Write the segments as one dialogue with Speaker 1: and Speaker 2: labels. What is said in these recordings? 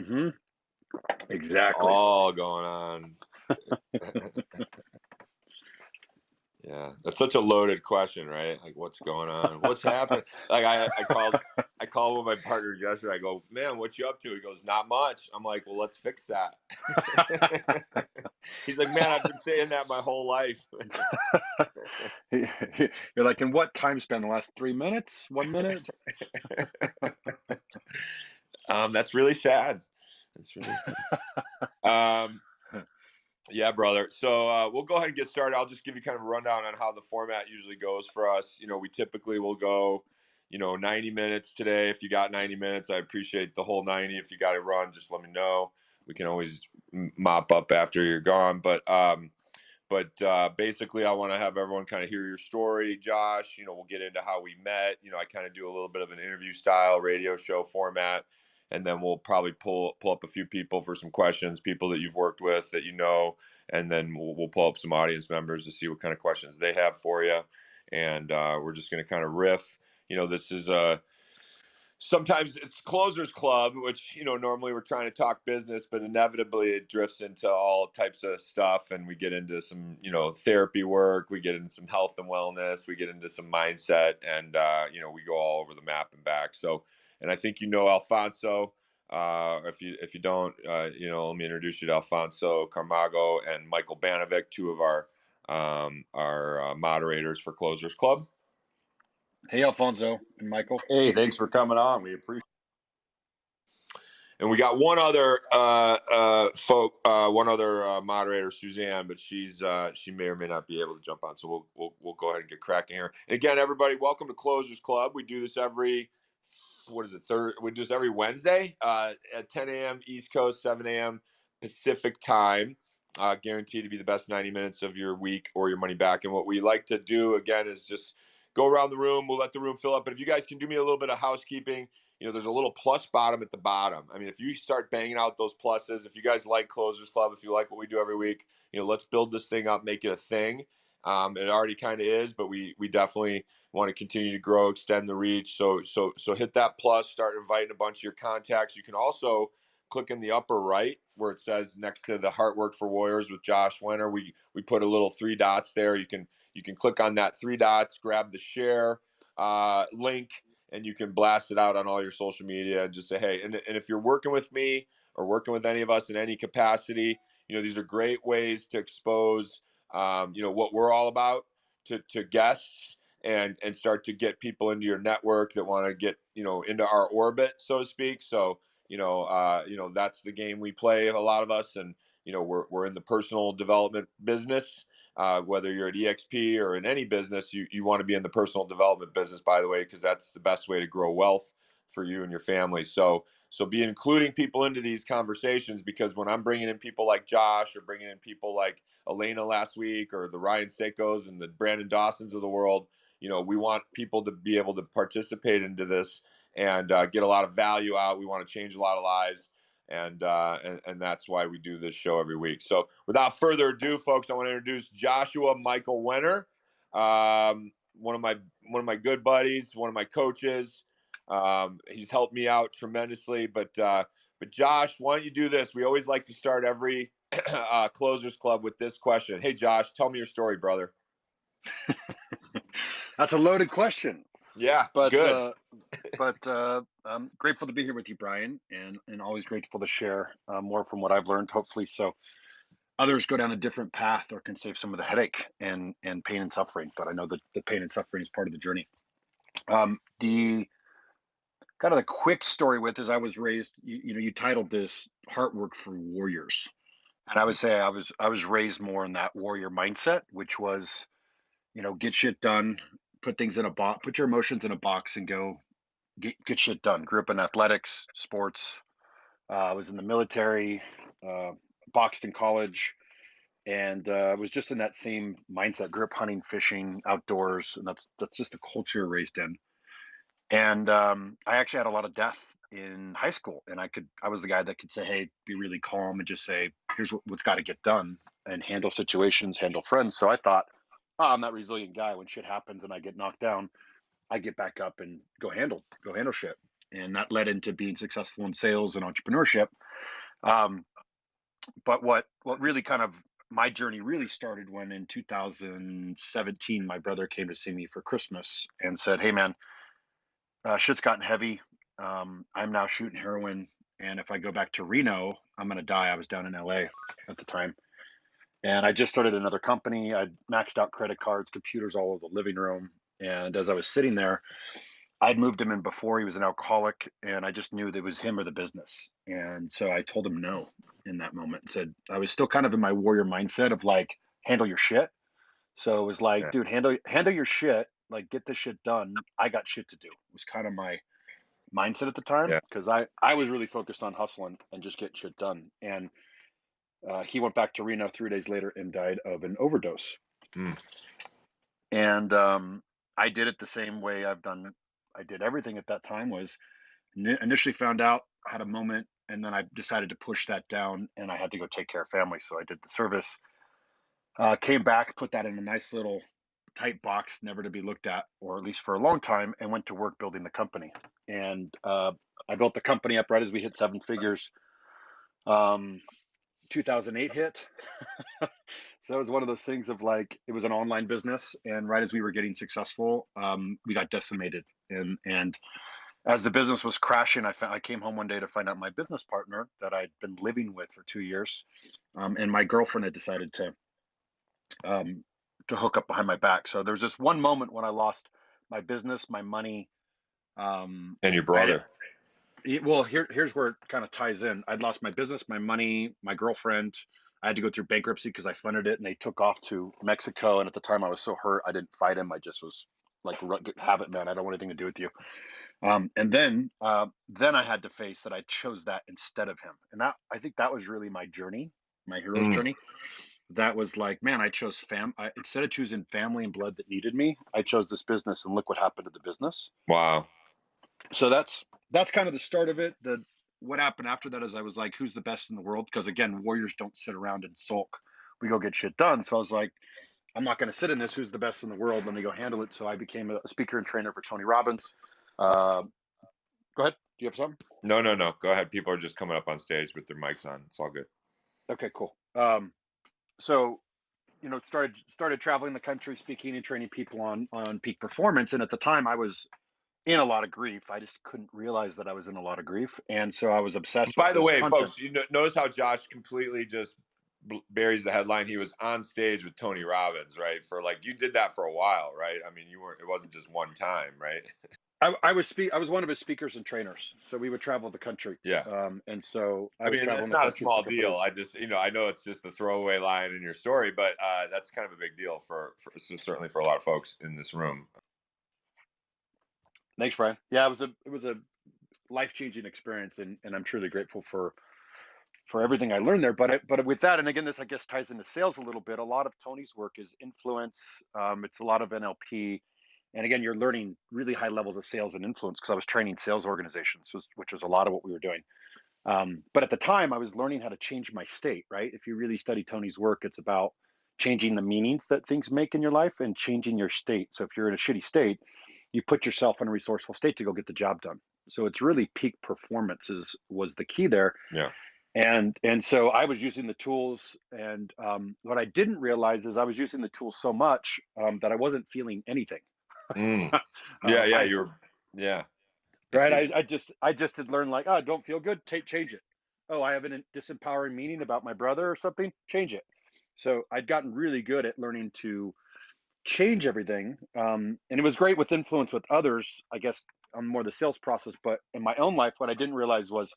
Speaker 1: Mm-hmm.
Speaker 2: It's
Speaker 1: Exactly.
Speaker 2: all going on. Yeah, that's such a loaded question, right? Like, what's going on? What's happening? Like, I called one of my partners yesterday. I go, man, what you up to? He goes, not much. I'm like, well, let's fix that. He's like, man, I've been saying that my whole life.
Speaker 1: You're like, in what time span? The last 3 minutes? 1 minute?
Speaker 2: That's really sad. That's really sad. Yeah, brother. So we'll go ahead and get started. I'll just give you kind of a rundown on how the format usually goes for us. We typically will go, 90 minutes today. If you got 90 minutes, I appreciate the whole 90. If you got to run, just let me know. We can always mop up after you're gone. But basically, I want to have everyone kind of hear your story, Josh. We'll get into how we met. I kind of do a little bit of an interview style radio show format. And then we'll probably pull up a few people for some questions, people that you've worked with that and then we'll pull up some audience members to see what kind of questions they have for you. And we're just going to kind of riff. This is sometimes it's closers club, which normally we're trying to talk business, but inevitably it drifts into all types of stuff, and we get into some therapy work, we get into some health and wellness, we get into some mindset, and we go all over the map and back. So, and I think Alfonso. If you don't, let me introduce you to Alfonso Carmago and Michael Banovic, two of our moderators for Closers Club.
Speaker 1: Hey, Alfonso and Michael.
Speaker 3: Hey, thanks for coming on. We appreciate it.
Speaker 2: And we got one other moderator, Suzanne, but she may or may not be able to jump on. So we'll go ahead and get cracking here. And again, everybody, welcome to Closers Club. We do this every we do this every Wednesday at 10 a.m. East Coast, 7 a.m. Pacific time. Guaranteed to be the best 90 minutes of your week or your money back. And what we like to do again is just go around the room. We'll let the room fill up. But if you guys can do me a little bit of housekeeping, there's a little plus bottom at the bottom. I mean, if you start banging out those pluses, if you guys like Closers Club, if you like what we do every week, let's build this thing up, make it a thing. It already kind of is, but we definitely want to continue to grow, extend the reach. So hit that plus, start inviting a bunch of your contacts. You can also click in the upper right where it says next to the Heart Work for Warriors with Josh Wenner. We put a little 3 dots there. You can click on that 3 dots, grab the share link, and you can blast it out on all your social media and just say, hey, and if you're working with me or working with any of us in any capacity, these are great ways to expose, what we're all about to guests and start to get people into your network that want to get, into our orbit, so to speak. So, that's the game we play, a lot of us. And, we're in the personal development business. Whether you're at EXP or in any business, you want to be in the personal development business, by the way, because that's the best way to grow wealth for you and your family. So be including people into these conversations, because when I'm bringing in people like Josh or bringing in people like Elena last week or the Ryan Seikos and the Brandon Dawsons of the world, we want people to be able to participate into this and get a lot of value out. We want to change a lot of lives. And that's why we do this show every week. So without further ado, folks, I want to introduce Joshua Michael Wenner, one of my good buddies, one of my coaches. He's helped me out tremendously. But Josh, why don't you do this? We always like to start every Closers Club with this question. Hey, Josh, tell me your story, brother.
Speaker 1: That's a loaded question.
Speaker 2: Yeah,
Speaker 1: but
Speaker 2: good.
Speaker 1: I'm grateful to be here with you, Brian, and always grateful to share more from what I've learned, hopefully, so others go down a different path or can save some of the headache and pain and suffering. But I know that the pain and suffering is part of the journey. The kind of the quick story with is I was raised, you titled this Heart Work for Warriors. And I would say I was raised more in that warrior mindset, which was, get shit done, put things in a box, put your emotions in a box and go get shit done. Grew up in athletics, sports. I was in the military, boxed in college, and was just in that same mindset. Grew up hunting, fishing, outdoors, and that's just the culture raised in. And I actually had a lot of death in high school, and I was the guy that could say, hey, be really calm and just say, here's what's got to get done, and handle situations, handle friends. So I thought, I'm that resilient guy. When shit happens and I get knocked down, I get back up and go handle shit. and that led into being successful in sales and entrepreneurship. Um, but what really kind of my journey really started when in 2017 my brother came to see me for Christmas and said, "Hey man, shit's gotten heavy. I'm now shooting heroin, and if I go back to Reno, I'm gonna die." I was down in LA at the time, and I just started another company. I maxed out credit cards, computers all over the living room, and as I was sitting there, I'd moved him in before. He was an alcoholic, and I just knew that it was him or the business. And so I told him no in that moment and said I was still kind of in my warrior mindset of like, handle your shit. So it was like,
Speaker 2: Yeah.
Speaker 1: dude, handle your shit, like get this shit done. I got shit to do. It was kind of my mindset at the time
Speaker 2: Yeah.
Speaker 1: because I was really focused on hustling and just getting shit done. And he went back to Reno 3 days later and died of an overdose.
Speaker 2: Mm.
Speaker 1: And I did it the same way I did everything at that time was initially found out, had a moment, and then I decided to push that down, and I had to go take care of family. So I did the service, came back, put that in a nice little tight box, never to be looked at, or at least for a long time, and went to work building the company. And I built the company up right as we hit 7 figures. 2008 hit. So it was one of those things of like, it was an online business. And right as we were getting successful, we got decimated. And as the business was crashing, I came home one day to find out my business partner that I'd been living with for 2 years, and my girlfriend had decided to hook up behind my back. So there was this one moment when I lost my business, my money.
Speaker 2: And your
Speaker 1: I
Speaker 2: brother.
Speaker 1: Well, here's where it kind of ties in. I'd lost my business, my money, my girlfriend. I had to go through bankruptcy because I funded it, and they took off to Mexico. And at the time, I was so hurt, I didn't fight him. I just was like, "Have it, man. I don't want anything to do with you." And then I had to face that I chose that instead of him, and that I think that was really my journey, my hero's
Speaker 2: Mm.
Speaker 1: journey. That was like, man, I chose instead of choosing family and blood that needed me, I chose this business, and look what happened to the business.
Speaker 2: Wow.
Speaker 1: So that's kind of the start of it. The What happened after that is I was like, who's the best in the world? Because again, warriors don't sit around and sulk. We go get shit done. So I was like, I'm not going to sit in this. Who's the best in the world? Let me go handle it. So I became a speaker and trainer for Tony Robbins. Go ahead. Do you have something?
Speaker 2: No. Go ahead. People are just coming up on stage with their mics on. It's all good.
Speaker 1: Okay, cool. So started traveling the country, speaking and training people on peak performance. And at the time, I was in a lot of grief. I just couldn't realize that I was in a lot of grief, and so I was obsessed with
Speaker 2: By the
Speaker 1: this
Speaker 2: way,
Speaker 1: content.
Speaker 2: folks, notice how Josh completely just buries the headline. He was on stage with Tony Robbins, right? For like, you did that for a while, right? I mean, you weren't. It wasn't just one time, right?
Speaker 1: I was one of his speakers and trainers, so we would travel the country.
Speaker 2: Yeah.
Speaker 1: And so I
Speaker 2: I
Speaker 1: was
Speaker 2: mean,
Speaker 1: traveling
Speaker 2: it's
Speaker 1: the
Speaker 2: not a
Speaker 1: country for
Speaker 2: small
Speaker 1: a couple of
Speaker 2: deal.
Speaker 1: years.
Speaker 2: I just, I know it's just a throwaway line in your story, but that's kind of a big deal for certainly for a lot of folks in this room.
Speaker 1: Thanks, Brian. Yeah, it was a life-changing experience, and I'm truly grateful for everything I learned there. But with that, and again, this I guess ties into sales a little bit. A lot of Tony's work is influence. It's a lot of NLP, and again, you're learning really high levels of sales and influence because I was training sales organizations, which was a lot of what we were doing. But at the time, I was learning how to change my state. Right? If you really study Tony's work, it's about changing the meanings that things make in your life and changing your state. So if you're in a shitty state, you put yourself in a resourceful state to go get the job done. So it's really peak performance was the key there.
Speaker 2: Yeah.
Speaker 1: And so I was using the tools, and what I didn't realize is I was using the tools so much that I wasn't feeling anything.
Speaker 2: Mm. Yeah.
Speaker 1: I
Speaker 2: You're. Yeah. I
Speaker 1: right.
Speaker 2: see.
Speaker 1: I just had learned like, oh, don't feel good, change it. Oh, I have a disempowering meaning about my brother or something, change it. So I'd gotten really good at learning to change everything, and it was great with influence with others, I guess, on more the sales process. But in my own life, what I didn't realize was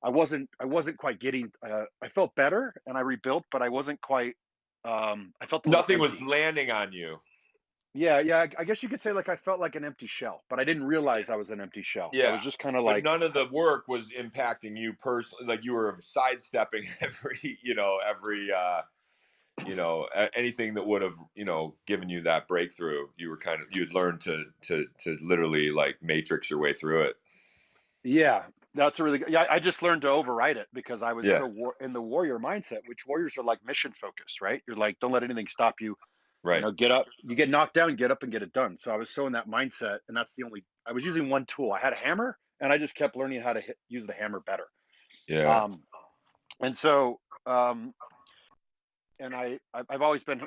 Speaker 1: I wasn't quite getting. I felt better and I rebuilt, but I wasn't quite. I felt a little
Speaker 2: Nothing was
Speaker 1: empty.
Speaker 2: landing on you.
Speaker 1: Yeah, yeah. I guess you could say like I felt like an empty shell, but I didn't realize I was an empty shell. I
Speaker 2: Yeah.
Speaker 1: was just kind of
Speaker 2: But
Speaker 1: like,
Speaker 2: none of the work was impacting you personally. Like, you were sidestepping anything that would have, given you that breakthrough. You were you'd learned to literally like matrix your way through it.
Speaker 1: yeah, that's a really good. Yeah, I just learned to override it because I was
Speaker 2: Yeah.
Speaker 1: so in the warrior mindset, which warriors are like mission focused, right? You're like, don't let anything stop you.
Speaker 2: Right.
Speaker 1: Get up. You get knocked down, get up and get it done. So I was so in that mindset, and that's the only. I was using one tool. I had a hammer and I just kept learning how to use the hammer better.
Speaker 2: Yeah.
Speaker 1: Um, and so, and I've always been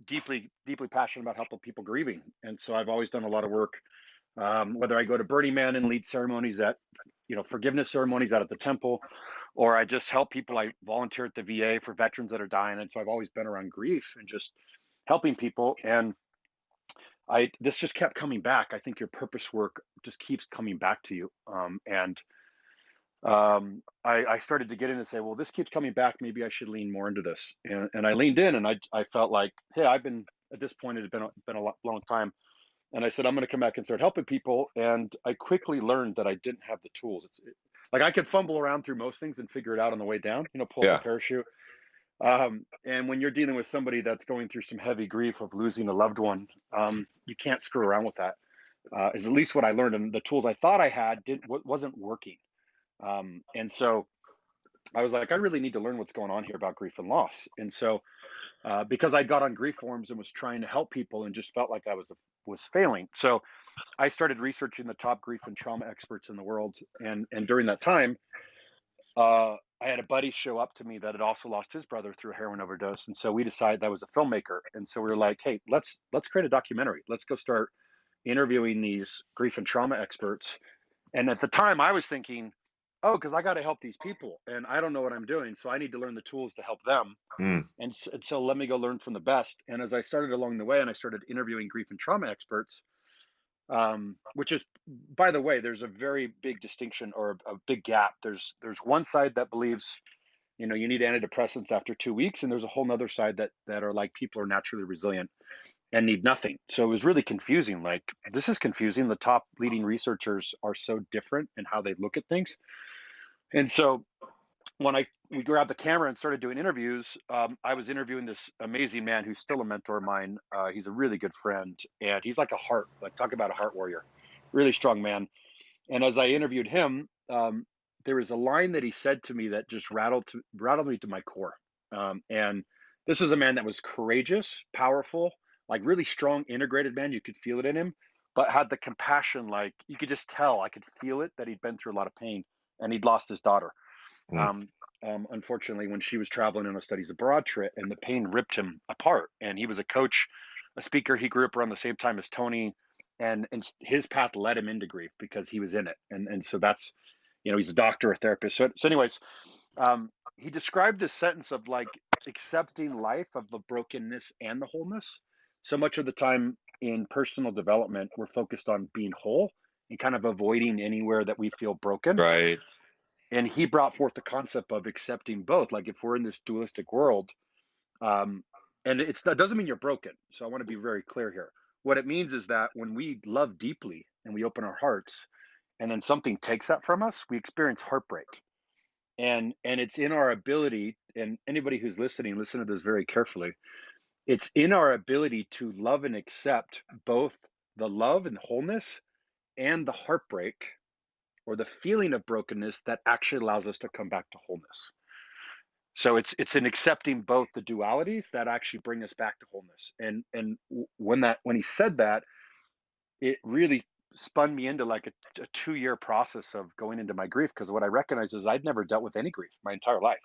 Speaker 1: deeply passionate about helping people grieving, and so I've always done a lot of work. Whether I go to Burning Man and lead ceremonies at, forgiveness ceremonies out at the temple, or I just help people. I volunteer at the VA for veterans that are dying, and so I've always been around grief and just helping people. And this just kept coming back. I think your purpose work just keeps coming back to you. I started to get in and say, well, this keeps coming back. Maybe I should lean more into this. And I leaned in, and I felt like, hey, I've been at this point, it had been a long time. And I said, I'm going to come back and start helping people. And I quickly learned that I didn't have the tools. Like I could fumble around through most things and figure it out on the way down, pull up the
Speaker 2: Yeah.
Speaker 1: parachute. And when you're dealing with somebody that's going through some heavy grief of losing a loved one, you can't screw around with that. Is at least what I learned. And the tools I thought I had wasn't working. And so I was like, I really need to learn what's going on here about grief and loss. And so, because I got on grief forums and was trying to help people and just felt like I was failing. So I started researching the top grief and trauma experts in the world. And during that time, I had a buddy show up to me that had also lost his brother through a heroin overdose. And so we decided that was a filmmaker. And so we were like, hey, let's create a documentary. Let's go start interviewing these grief and trauma experts. And at the time I was thinking, oh, because I got to help these people and I don't know what I'm doing. So I need to learn the tools to help them.
Speaker 2: Mm.
Speaker 1: And so let me go learn from the best. And as I started along the way and I started interviewing grief and trauma experts, which is, by the way, there's a very big distinction or a big gap. There's one side that believes, you need antidepressants after 2 weeks. And there's a whole nother side that are like, people are naturally resilient and need nothing. So it was really confusing. Like, this is confusing. The top leading researchers are so different in how they look at things. And so when we grabbed the camera and started doing interviews, I was interviewing this amazing man who's still a mentor of mine. He's a really good friend, and he's like talk about a heart warrior, really strong man. And as I interviewed him, there was a line that he said to me that just rattled me to my core. And this is a man that was courageous, powerful, like really strong, integrated man. You could feel it in him, but had the compassion. Like, you could just tell, I could feel it, that he'd been through a lot of pain and he'd lost his daughter.
Speaker 2: Mm.
Speaker 1: Um, Unfortunately, when she was traveling on a studies abroad trip, and the pain ripped him apart. And he was a coach, a speaker. He grew up around the same time as Tony, and his path led him into grief because he was in it. And so that's, he's a doctor, a therapist. So anyways, he described this sentence of like accepting life, of the brokenness and the wholeness. So much of the time in personal development, we're focused on being whole and kind of avoiding anywhere that we feel broken.
Speaker 2: Right.
Speaker 1: And he brought forth the concept of accepting both. Like, if we're in this dualistic world, and that doesn't mean you're broken. So I want to be very clear here. What it means is that when we love deeply and we open our hearts, and then something takes that from us, we experience heartbreak. And it's in our ability, and anybody who's listening, listen to this very carefully. It's in our ability to love and accept both the love and wholeness and the heartbreak, or the feeling of brokenness, that actually allows us to come back to wholeness. So it's in accepting both the dualities that actually bring us back to wholeness. And when he said that, it really spun me into like a 2-year process of going into my grief, because what I recognized is I'd never dealt with any grief my entire life.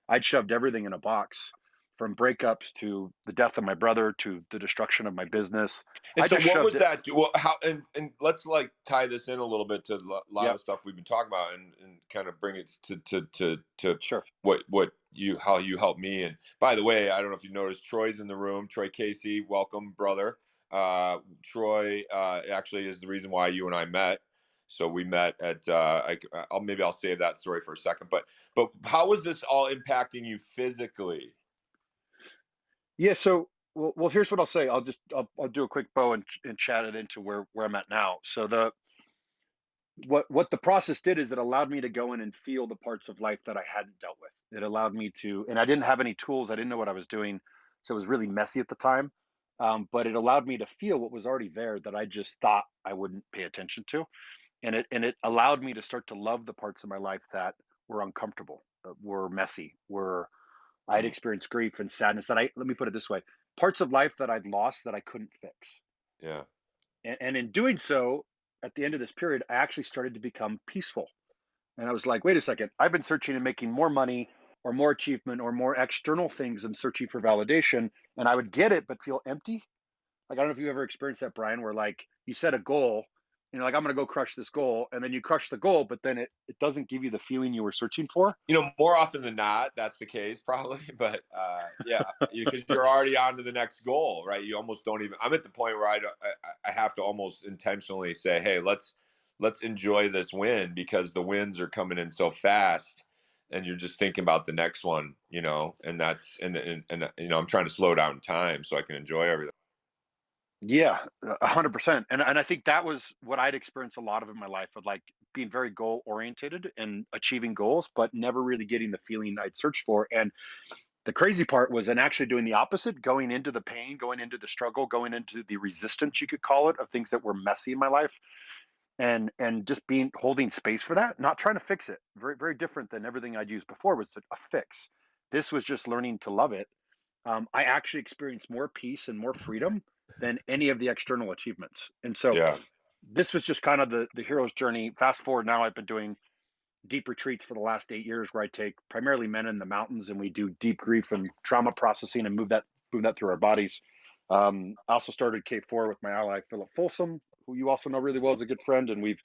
Speaker 1: I'd shoved everything in a box, from breakups to the death of my brother to the destruction of my business.
Speaker 2: And
Speaker 1: I
Speaker 2: so
Speaker 1: just
Speaker 2: what
Speaker 1: shoved
Speaker 2: was
Speaker 1: it.
Speaker 2: that? Well, how and let's like tie this in a little bit to a lot of
Speaker 1: Yep.
Speaker 2: the stuff we've been talking about, and kind of bring it to
Speaker 1: Sure.
Speaker 2: what how you helped me. And by the way, I don't know if you noticed, Troy's in the room. Troy Casey, welcome, brother. Troy actually is the reason why you and I met. So we met at I'll save that story for a second. But how was this all impacting you physically?
Speaker 1: Yeah. So, well, here's what I'll say. I'll do a quick bow and chat it into where I'm at now. So what the process did is it allowed me to go in and feel the parts of life that I hadn't dealt with. It allowed me to, and I didn't have any tools. I didn't know what I was doing. So it was really messy at the time. But it allowed me to feel what was already there that I just thought I wouldn't pay attention to. And it allowed me to start to love the parts of my life that were uncomfortable, were messy, were I'd
Speaker 2: Mm.
Speaker 1: experienced grief and sadness let me put it this way, parts of life that I'd lost that I couldn't fix.
Speaker 2: Yeah.
Speaker 1: And in doing so, at the end of this period, I actually started to become peaceful. And I was like, wait a second, I've been searching and making more money or more achievement or more external things and searching for validation. And I would get it, but feel empty. Like, I don't know if you ever experienced that, Brian, where like you set a goal and you're like, I'm going to go crush this goal. And then you crush the goal, but then it doesn't give you the feeling you were searching for.
Speaker 2: More often than not, that's the case probably. But yeah, because you're already on to the next goal, right? You almost don't even. I'm at the point where I have to almost intentionally say, hey, let's enjoy this win, because the wins are coming in so fast, and you're just thinking about the next one, and that's and I'm trying to slow down time so I can enjoy everything.
Speaker 1: Yeah, 100%. And I think that was what I'd experienced a lot of in my life, of like being very goal orientated and achieving goals, but never really getting the feeling I'd searched for. And the crazy part was in actually doing the opposite, going into the pain, going into the struggle, going into the resistance, you could call it, of things that were messy in my life, and just being holding space for that, not trying to fix it. Very, very different than everything I'd used before was a fix. This was just learning to love it. I actually experienced more peace and more freedom than any of the external achievements. And so
Speaker 2: Yeah.
Speaker 1: this was just kind of the hero's journey. Fast forward now, I've been doing deep retreats for the last 8 years, where I take primarily men in the mountains and we do deep grief and trauma processing and move that through our bodies. I also started K4 with my ally Philip Folsom, who you also know really well, as a good friend, and we've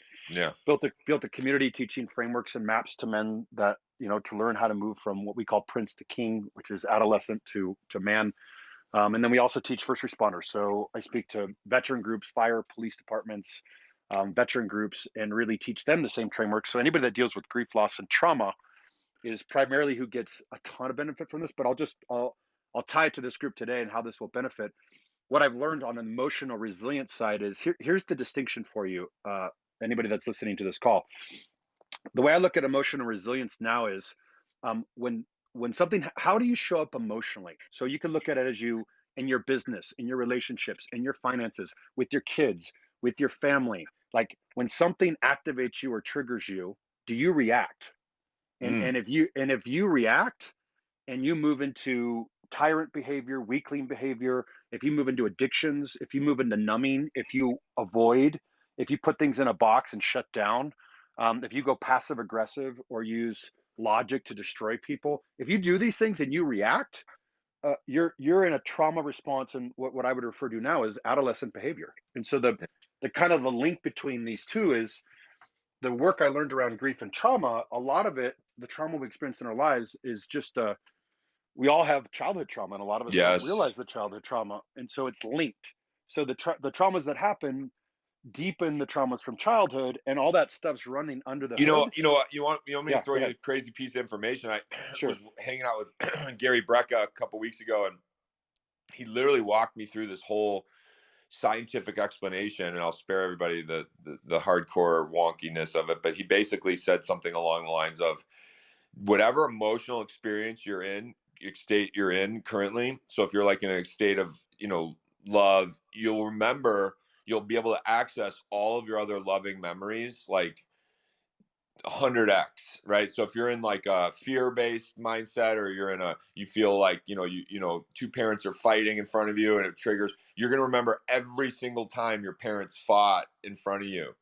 Speaker 1: built a community teaching frameworks and maps to men that, to learn how to move from what we call prince to king, which is adolescent to man. And then we also teach first responders. So I speak to veteran groups, fire, police departments, veteran groups, and really teach them the same framework. So anybody that deals with grief, loss, and trauma is primarily who gets a ton of benefit from this. But I'll tie it to this group today and how this will benefit. What I've learned on an emotional resilience side is here's the distinction for you. Anybody that's listening to this call, the way I look at emotional resilience now is when something, how do you show up emotionally? So you can look at it as you in your business, in your relationships, in your finances, with your kids, with your family. Like when something activates you or triggers you, do you react? And if you react and you move into tyrant behavior, weakling behavior, if you move into addictions, if you move into numbing, if you avoid, if you put things in a box and shut down, if you go passive aggressive or use logic to destroy people, if you do these things and you react, you're in a trauma response, and what I would refer to now as adolescent behavior. And so the kind of the link between these two is the work I learned around grief and trauma. A lot of it, the trauma we experience in our lives, is just we all have childhood trauma, and a lot of us don't
Speaker 2: Yes.
Speaker 1: realize the childhood trauma, and so it's linked. So the traumas that happen deepen the traumas from childhood, and all that stuff's running under the hood.
Speaker 2: You want me to
Speaker 1: Yeah,
Speaker 2: throw
Speaker 1: go
Speaker 2: you
Speaker 1: ahead.
Speaker 2: a crazy piece of information? I
Speaker 1: Sure.
Speaker 2: was hanging out with Gary Brecka a couple weeks ago, and he literally walked me through this whole scientific explanation, and I'll spare everybody the hardcore wonkiness of it, but he basically said something along the lines of, whatever emotional experience state you're in currently. So if you're like in a state of, love, you'll be able to access all of your other loving memories, like 100x, right? So if you're in like a fear-based mindset, or you feel like, two parents are fighting in front of you and it triggers, you're going to remember every single time your parents fought in front of you.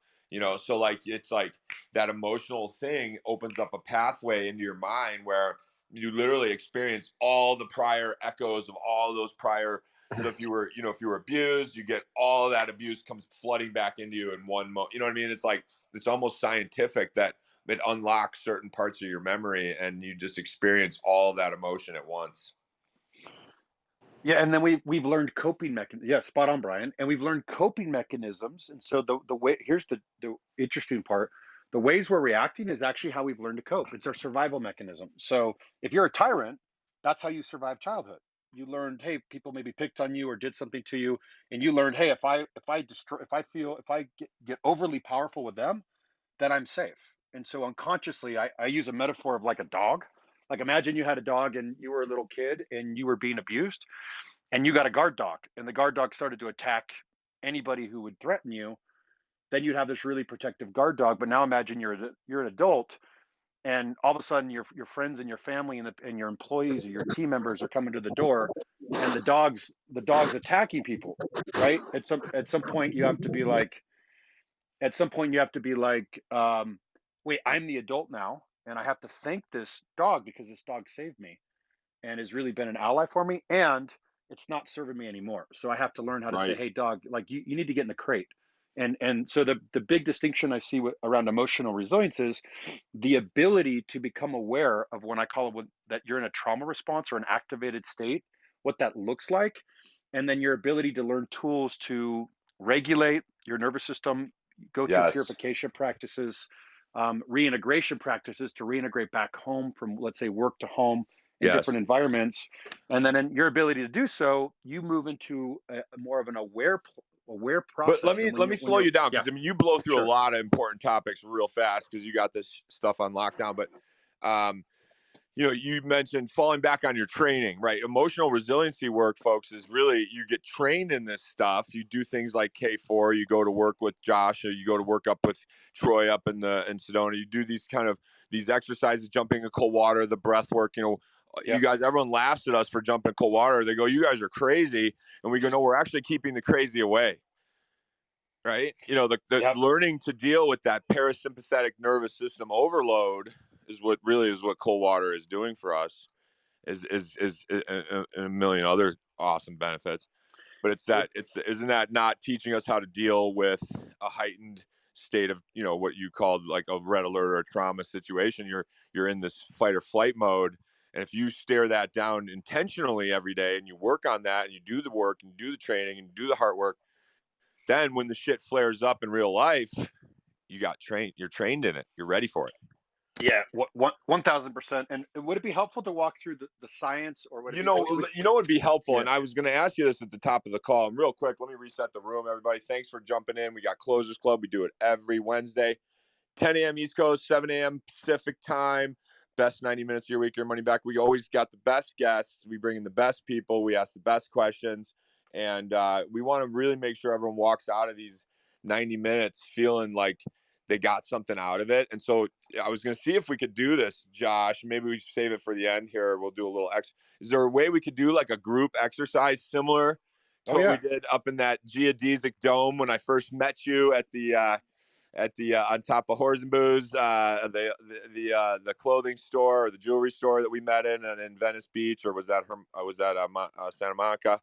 Speaker 2: So like, it's like that emotional thing opens up a pathway into your mind where you literally experience all the prior echoes of all those prior. So if you were abused, you get all of that abuse comes flooding back into you in one moment. You know what I mean? It's like, it's almost scientific that it unlocks certain parts of your memory, and you just experience all that emotion at once.
Speaker 1: Yeah, and then we've learned coping mechanisms. Yeah, spot on, Brian. And we've learned coping mechanisms. And so the way, here's the interesting part: the ways we're reacting is actually how we've learned to cope. It's our survival mechanism. So if you're a tyrant, that's how you survive childhood. You learned, hey, people maybe picked on you or did something to you, and you learned, hey, if I get overly powerful with them, then I'm safe. And so unconsciously, I use a metaphor of like a dog. Like imagine you had a dog and you were a little kid and you were being abused, and you got a guard dog, and the guard dog started to attack anybody who would threaten you. Then you'd have this really protective guard dog. But now imagine you're an adult, and all of a sudden your friends and your family and your employees or your team members are coming to the door, and the dog's attacking people. Right, at some point you have to be like, at some point you have to be like, wait, I'm the adult now, and I have to thank this dog because this dog saved me and has really been an ally for me, and it's not serving me anymore. So I have to learn how to say,
Speaker 2: Right.
Speaker 1: hey dog, like you need to get in the crate. And so the big distinction I see around emotional resilience is the ability to become aware of, when I call it that you're in a trauma response or an activated state, what that looks like, and then your ability to learn tools to regulate your nervous system, go through
Speaker 2: Yes.
Speaker 1: purification practices, reintegration practices to reintegrate back home from, let's say, work to home in
Speaker 2: Yes.
Speaker 1: different environments. And then in your ability to do so, you move into a more of an aware
Speaker 2: But let
Speaker 1: process.
Speaker 2: me
Speaker 1: And
Speaker 2: let me
Speaker 1: when
Speaker 2: slow
Speaker 1: you're
Speaker 2: you down,
Speaker 1: yeah,
Speaker 2: because I mean you blow through a
Speaker 1: sure.
Speaker 2: lot of important topics real fast because you got this stuff on lockdown. But um, you mentioned falling back on your training, right? Emotional resiliency work, folks, is really you get trained in this stuff. You do things like K4. You go to work with Josh, or you go to work up with Troy up in Sedona. You do these exercises, jumping in cold water, the breath work. You
Speaker 1: Yep.
Speaker 2: guys, everyone laughs at us for jumping in cold water. They go, "You guys are crazy," and we go, "No, we're actually keeping the crazy away." Right? The
Speaker 1: Yep.
Speaker 2: learning to deal with that parasympathetic nervous system overload is what cold water is doing for us. Is and a million other awesome benefits. But
Speaker 1: It,
Speaker 2: isn't that not teaching us how to deal with a heightened state of what you called like a red alert or a trauma situation? You're in this fight or flight mode, and if you stare that down intentionally every day and you work on that and you do the work and do the training and do the hard work, then when the shit flares up in real life, you're trained in it, you're ready for it.
Speaker 1: yeah. 1,000%. And would it be helpful to walk through the science, or would it
Speaker 2: You
Speaker 1: be?
Speaker 2: know, would be helpful,
Speaker 1: Yeah.
Speaker 2: and I was going to ask you this at the top of the call. And real quick, let me reset the room, everybody. Thanks for jumping in. We got Closers Club. We do it every Wednesday, 10 a.m. East Coast, 7 a.m. Pacific time. Best 90 minutes of your week, your money back. We always got the best guests. We bring in the best people. We ask the best questions, and we want to really make sure everyone walks out of these 90 minutes feeling like they got something out of it. And so I was going to see if we could do this, Josh. Maybe we save it for the end here. We'll do a little Is there a way we could do like a group exercise similar to
Speaker 1: Oh
Speaker 2: what we
Speaker 1: yeah.
Speaker 2: did up in that geodesic dome when I first met you at the on top of Horse and Booze, the clothing store or the jewelry store that we met in Venice Beach, or was that Santa Monica?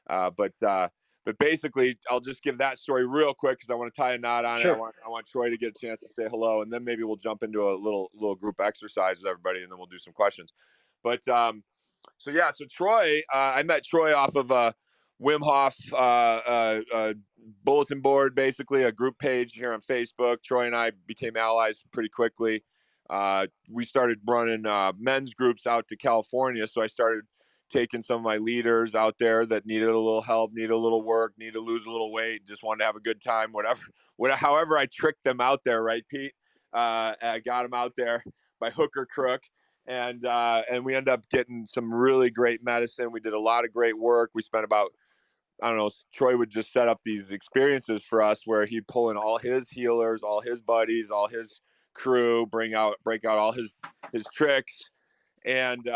Speaker 2: But basically, I'll just give that story real quick because I want to tie a knot on it.
Speaker 1: Sure.
Speaker 2: I want Troy to get a chance to say hello, and then maybe we'll jump into a little group exercise with everybody, and then we'll do some questions. But so Troy, I met Troy off of Wim Hof bulletin board, basically a group page here on Facebook. Troy and I became allies pretty quickly. We started running men's groups out to California, so I started taking some of my leaders out there that needed a little help, needed a little work, needed to lose a little weight, just wanted to have a good time, however I tricked them out there, right, Pete? I got them out there by hook or crook, and we ended up getting some really great medicine. We did a lot of great work. We spent about, I don't know, Troy would just set up these experiences for us where he'd pull in all his healers, all his buddies, all his crew, break out all his tricks, and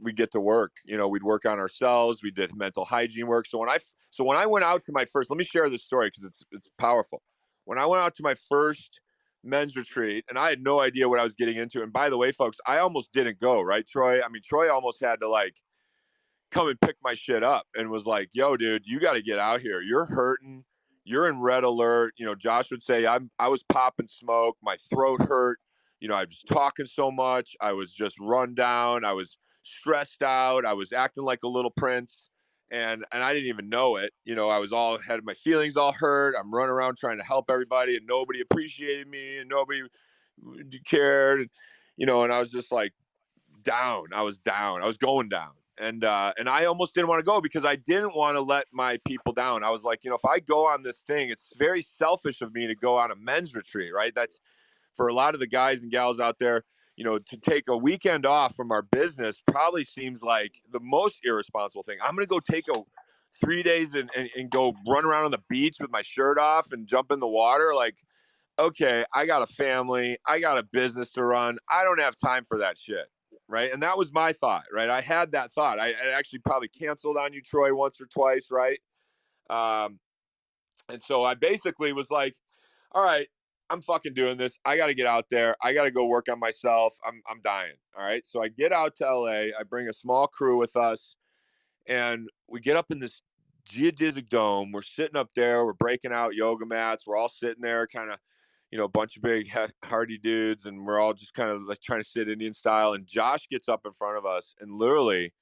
Speaker 2: we get to work. We'd work on ourselves. We did mental hygiene work. So when I went out to my first, let me share this story because it's powerful. When I went out to my first men's retreat, and I had no idea what I was getting into. And by the way, folks, I almost didn't go. Right, Troy? I mean, Troy almost had to like come and pick my shit up and was like, "Yo, dude, you got to get out here. You're hurting. You're in red alert." Josh would say, I was popping smoke. My throat hurt. I was talking so much. I was just run down. I was stressed out. I was acting like a little prince. And I didn't even know it. I was had my feelings all hurt. I'm running around trying to help everybody, and nobody appreciated me, and nobody cared. And I was just like, down. I was down. I was going down. And I almost didn't want to go because I didn't want to let my people down. I was like, if I go on this thing, it's very selfish of me to go on a men's retreat, right? That's for a lot of the guys and gals out there, to take a weekend off from our business probably seems like the most irresponsible thing. I'm going to go take 3 days and go run around on the beach with my shirt off and jump in the water. Like, okay, I got a family, I got a business to run. I don't have time for that shit. Right. And that was my thought. Right. I had that thought. I actually probably canceled on you, Troy, once or twice. Right. Um, And so I basically was like, all right, I'm fucking doing this. I got to get out there. I got to go work on myself. I'm dying. All right. So I get out to LA. I bring a small crew with us, and we get up in this geodesic dome. We're sitting up there. We're breaking out yoga mats. We're all sitting there, kind of, a bunch of big, hardy dudes, and we're all just kind of like trying to sit Indian style. And Josh gets up in front of us and literally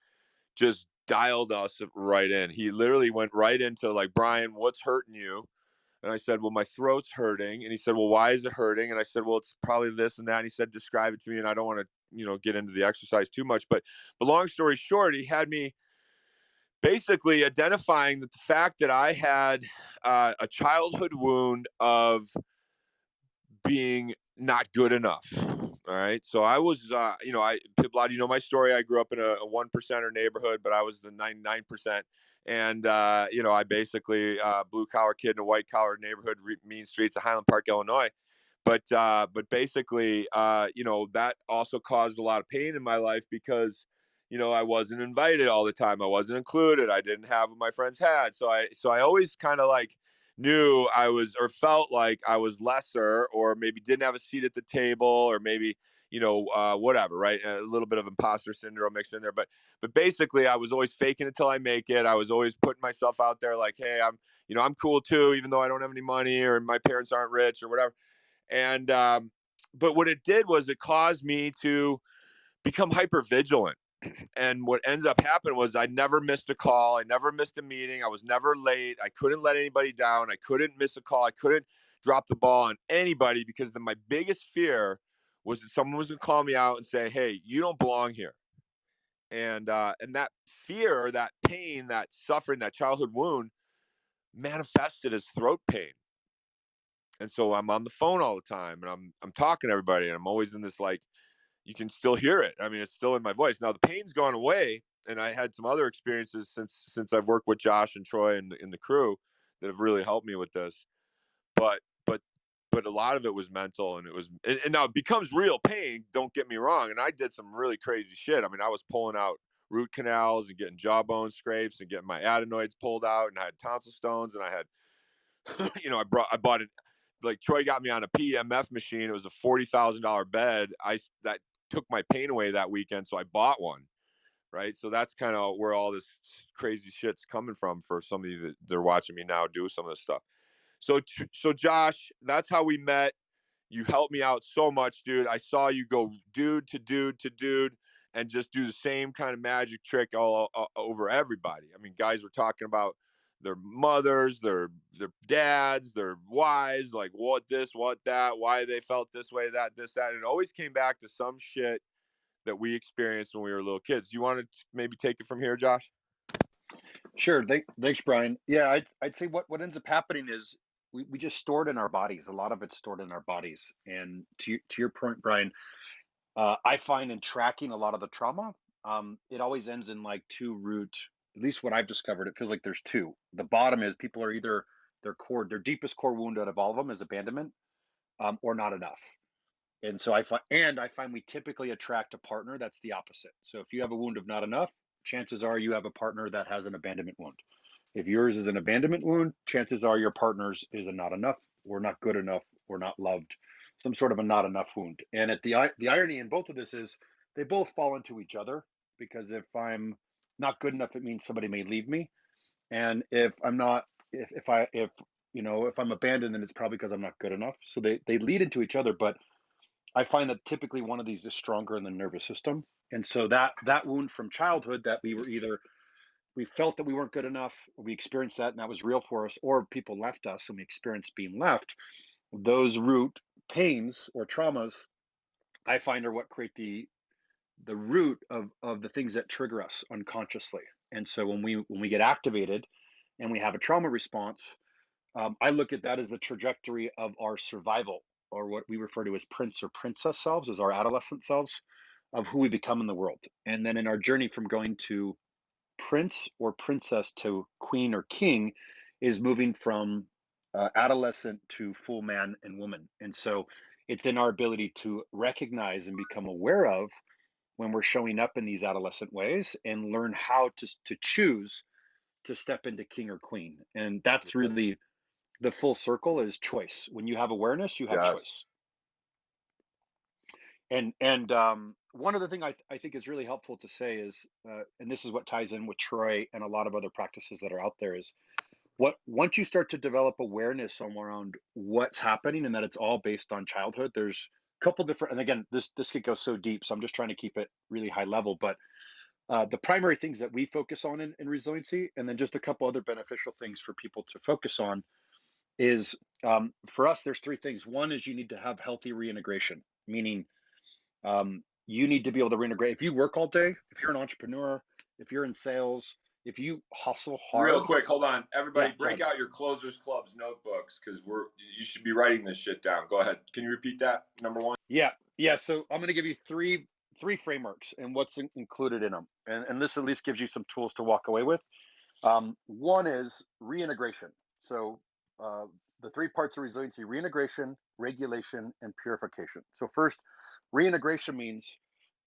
Speaker 2: just dialed us right in. He literally went right into like, Brian, what's hurting you? And I said, well, my throat's hurting. And he said, well, why is it hurting? And I said, well, it's probably this and that. And he said, describe it to me. And I don't want to, get into the exercise too much. But long story short, he had me basically identifying that the fact that I had a childhood wound of being not good enough. All right. So I was, a lot of you know my story. I grew up in a 1%er neighborhood, but I was the 99%. And, I basically blue collar kid in a white collar neighborhood, mean streets of Highland Park, Illinois. But basically, that also caused a lot of pain in my life because, I wasn't invited all the time. I wasn't included. I didn't have what my friends had. So I always kind of like knew I was, or felt like I was lesser, or maybe didn't have a seat at the table, or maybe, whatever, right? A little bit of imposter syndrome mixed in there. But basically I was always faking it till I make it. I was always putting myself out there like, hey, I'm cool too, even though I don't have any money or my parents aren't rich or whatever. And but what it did was it caused me to become hyper vigilant. And what ends up happening was I never missed a call. I never missed a meeting. I was never late. I couldn't let anybody down. I couldn't miss a call. I couldn't drop the ball on anybody because my biggest fear was that someone was going to call me out and say, hey, you don't belong here. And that fear, that pain, that suffering, that childhood wound manifested as throat pain. And so I'm on the phone all the time, and I'm talking to everybody, and I'm always in this, like, you can still hear it. I mean, it's still in my voice. Now the pain's gone away, and I had some other experiences since I've worked with Josh and Troy and in the crew that have really helped me with this. But a lot of it was mental, and and now it becomes real pain. Don't get me wrong. And I did some really crazy shit. I mean, I was pulling out root canals and getting jawbone scrapes and getting my adenoids pulled out, and I had tonsil stones, and I had, I bought it. Like Troy got me on a PEMF machine. It was a $40,000 bed. That took my pain away that weekend, so I bought one. Right, so that's kind of where all this crazy shit's coming from for somebody that they're watching me now do some of this stuff. So Josh, that's how we met. You helped me out so much, dude. I saw you go dude to dude to dude and just do the same kind of magic trick all over everybody. I mean, guys were talking about their mothers, their dads, their wives, like what this, what that, why they felt this way, that, this, that. And it always came back to some shit that we experienced when we were little kids. Do you want to maybe take it from here, Josh?
Speaker 1: Sure. Thanks, Brian. Yeah, I'd say what ends up happening is we just store it in our bodies. A lot of it's stored in our bodies. And to your point, Brian, I find in tracking a lot of the trauma, it always ends in like two root. At least what I've discovered, it feels like there's two. The bottom is people are either their deepest core wound out of all of them is abandonment, or not enough. And so I find we typically attract a partner that's the opposite. So if you have a wound of not enough, chances are you have a partner that has an abandonment wound. If yours is an abandonment wound, chances are your partner's is a not enough, or not good enough, or not loved, some sort of a not enough wound. And the irony in both of this is they both fall into each other, because if I'm not good enough, it means somebody may leave me. And if I'm not, if I'm abandoned, then it's probably because I'm not good enough. So they lead into each other. But I find that typically one of these is stronger in the nervous system. And so that wound from childhood, that we felt that we weren't good enough, we experienced that and that was real for us, or people left us and we experienced being left, those root pains or traumas, I find, are what create the root of the things that trigger us unconsciously. And so when we get activated and we have a trauma response, I look at that as the trajectory of our survival, or what we refer to as prince or princess selves, as our adolescent selves, of who we become in the world. And then in our journey from going to prince or princess to queen or king is moving from adolescent to full man and woman. And so it's in our ability to recognize and become aware of when we're showing up in these adolescent ways, and learn how to choose to step into king or queen. And that's really the full circle is choice. When you have awareness, you have
Speaker 2: Yes.
Speaker 1: choice. And one other thing I think is really helpful to say is, and this is what ties in with Troy and a lot of other practices that are out there, is what once you start to develop awareness around what's happening and that it's all based on childhood. There's a couple different, and again, this could go so deep, so I'm just trying to keep it really high level. But the primary things that we focus on in resiliency, and then just a couple other beneficial things for people to focus on, is for us, there's three things. One is you need to have healthy reintegration, meaning you need to be able to reintegrate. If you work all day, if you're an entrepreneur, if you're in sales, if you hustle
Speaker 2: Real
Speaker 1: hard.
Speaker 2: quick, hold on, everybody,
Speaker 1: Yeah, go
Speaker 2: break
Speaker 1: ahead.
Speaker 2: out your closers clubs notebooks because you should be writing this shit down. Go ahead. Can you repeat that? Number one.
Speaker 1: Yeah. So I'm going to give you three frameworks and what's included in them, and this at least gives you some tools to walk away with. One is reintegration. So uh, the three parts of resiliency: reintegration, regulation, and purification. So first, reintegration means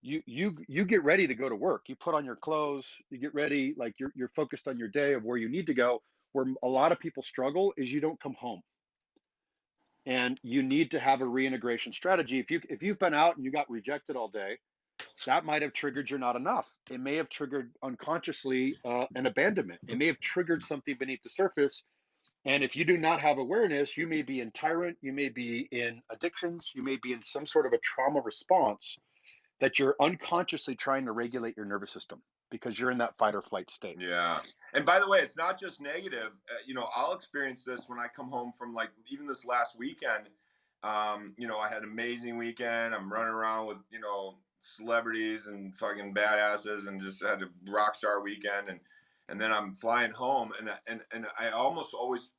Speaker 1: you get ready to go to work. You put on your clothes, you get ready, like you're focused on your day of where you need to go. Where a lot of people struggle is you don't come home, and you need to have a reintegration strategy. If you've been out and you got rejected all day, that might have triggered your not enough. It may have triggered unconsciously an abandonment. It may have triggered something beneath the surface. And if you do not have awareness, you may be in tyrant, you may be in addictions, you may be in some sort of a trauma response that you're unconsciously trying to regulate your nervous system because you're in that fight or flight state.
Speaker 2: Yeah. And by the way, it's not just negative. I'll experience this when I come home from like even this last weekend. I had an amazing weekend. I'm running around with, celebrities and fucking badasses and just had a rock star weekend. And then I'm flying home and I almost always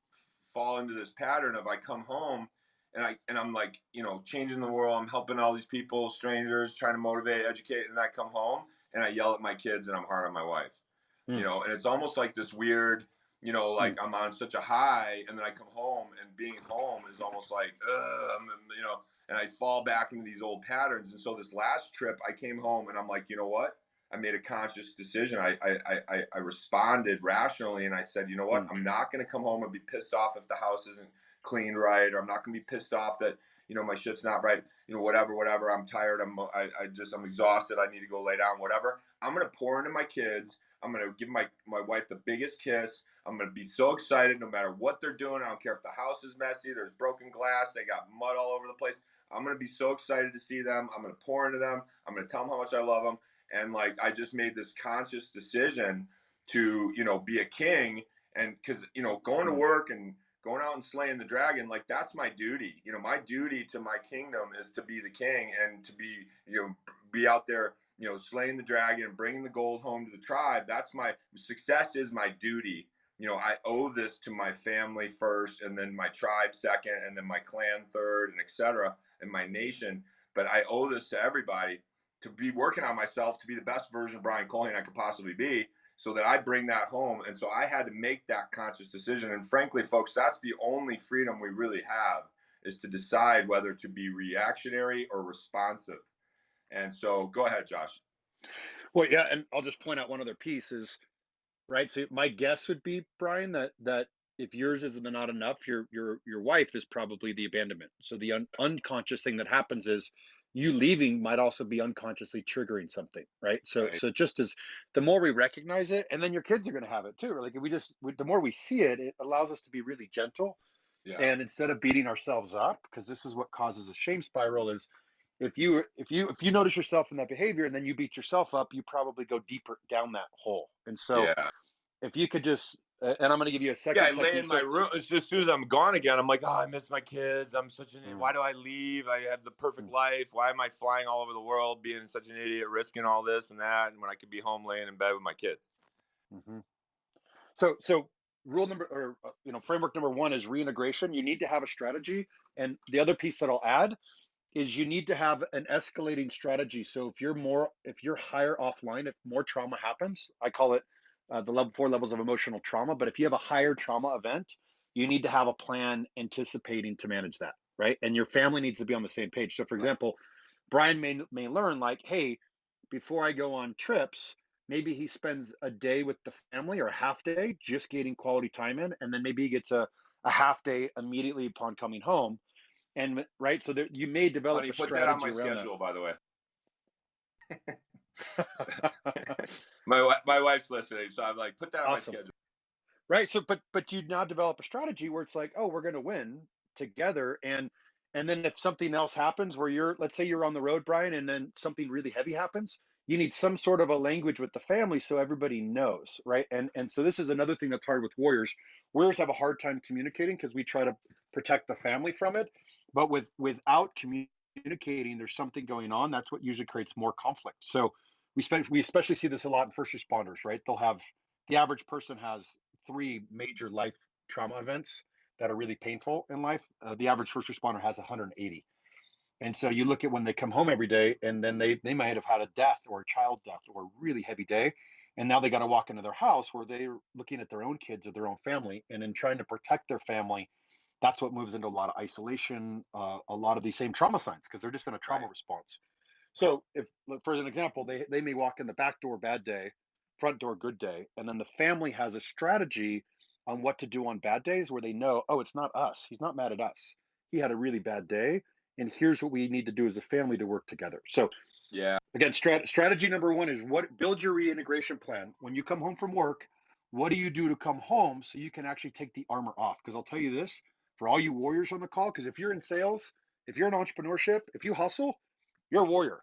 Speaker 2: fall into this pattern of I come home and I'm like, changing the world. I'm helping all these people, strangers, trying to motivate, educate. And I come home and I yell at my kids and I'm hard on my wife.
Speaker 1: Mm,
Speaker 2: And it's almost like this weird, like
Speaker 1: mm,
Speaker 2: I'm on such a high and then I come home and being home is almost like, and I fall back into these old patterns. And so this last trip I came home and I'm like, you know what? I made a conscious decision. I responded rationally and I said, you know what?
Speaker 1: mm,
Speaker 2: I'm not going to come home and be pissed off if the house isn't cleaned right, or I'm not going to be pissed off that, my shit's not right, whatever. I'm tired. I'm exhausted. I need to go lay down, whatever. I'm going to pour into my kids. I'm going to give my wife the biggest kiss. I'm going to be so excited no matter what they're doing. I don't care if the house is messy, there's broken glass, they got mud all over the place. I'm going to be so excited to see them. I'm going to pour into them. I'm going to tell them how much I love them. And like, I just made this conscious decision to, be a king. And because, going to
Speaker 1: mm,
Speaker 2: work and going out and slaying the dragon, like that's my duty. My duty to my kingdom is to be the king and to be, be out there, slaying the dragon, bringing the gold home to the tribe. That's my success is my duty. I owe this to my family first, and then my tribe second, and then my clan third, and etc., and my nation. But I owe this to everybody to be working on myself to be the best version of Brian Colhane I could possibly be, so that I bring that home. And so I had to make that conscious decision. And frankly, folks, that's the only freedom we really have, is to decide whether to be reactionary or responsive. And so go ahead, Josh.
Speaker 1: Well, yeah, and I'll just point out one other piece is, right. So my guess would be, Brian, that if yours is the not enough, your wife is probably the abandonment. So the unconscious thing that happens is you leaving might also be unconsciously triggering something, right? So
Speaker 2: Right.
Speaker 1: so just as the more we recognize it, and then your kids are going to have it too. Like if the more we see it, it allows us to be really gentle,
Speaker 2: Yeah.
Speaker 1: and instead of beating ourselves up, because this is what causes a shame spiral, is if you notice yourself in that behavior and then you beat yourself up, you probably go deeper down that hole. And so
Speaker 2: Yeah.
Speaker 1: if you could just, and I'm going to give you a
Speaker 2: Yeah,
Speaker 1: second
Speaker 2: I lay
Speaker 1: technique.
Speaker 2: in my room as soon as I'm gone again. I'm like, oh, I miss my kids. I'm such an.
Speaker 1: Mm,
Speaker 2: Why do I leave? I have the perfect
Speaker 1: mm,
Speaker 2: life. Why am I flying all over the world, being such an idiot, risking all this and that, and when I could be home laying in bed with my kids?
Speaker 1: mm-hmm. So rule number, or framework number one is reintegration. You need to have a strategy, and the other piece that I'll add is you need to have an escalating strategy. So if you're higher offline, if more trauma happens, I call it the level 4 levels of emotional trauma. But if you have a higher trauma event, you need to have a plan anticipating to manage that, right? And your family needs to be on the same page. So, for
Speaker 2: Right.
Speaker 1: example, Brian may learn, like, hey, before I go on trips, maybe he spends a day with the family or a half day just getting quality time in, and then maybe he gets a half day immediately upon coming home. And right, so there, you may develop
Speaker 2: Honey,
Speaker 1: a
Speaker 2: put that on
Speaker 1: strategy
Speaker 2: my
Speaker 1: around
Speaker 2: schedule, by the way.
Speaker 1: that.
Speaker 2: My wife's listening, so I'm like, put that on my
Speaker 1: Awesome.
Speaker 2: schedule.
Speaker 1: Right. So, but you now develop a strategy where it's like, oh, we're going to win together, and then if something else happens, where let's say you're on the road, Brian, and then something really heavy happens, you need some sort of a language with the family so everybody knows, right? And so this is another thing that's hard with warriors. Warriors have a hard time communicating because we try to protect the family from it, but without communicating, there's something going on. That's what usually creates more conflict. So we especially see this a lot in first responders, right? The average person has three major life trauma events that are really painful in life. The average first responder has 180. And so you look at when they come home every day, and then they might have had a death or a child death or a really heavy day. And now they got to walk into their house where they're looking at their own kids or their own family. And in trying to protect their family, that's what moves into a lot of isolation, a lot of these same trauma signs, because they're just in a trauma
Speaker 2: Right.
Speaker 1: response. So if, for an example, they may walk in the back door bad day, front door good day, and then the family has a strategy on what to do on bad days where they know, oh, it's not us. He's not mad at us. He had a really bad day, and here's what we need to do as a family to work together. So
Speaker 2: Yeah.
Speaker 1: again, strategy number one is build your reintegration plan. When you come home from work, what do you do to come home so you can actually take the armor off? Because I'll tell you this for all you warriors on the call, because if you're in sales, if you're in entrepreneurship, if you hustle, you're a warrior.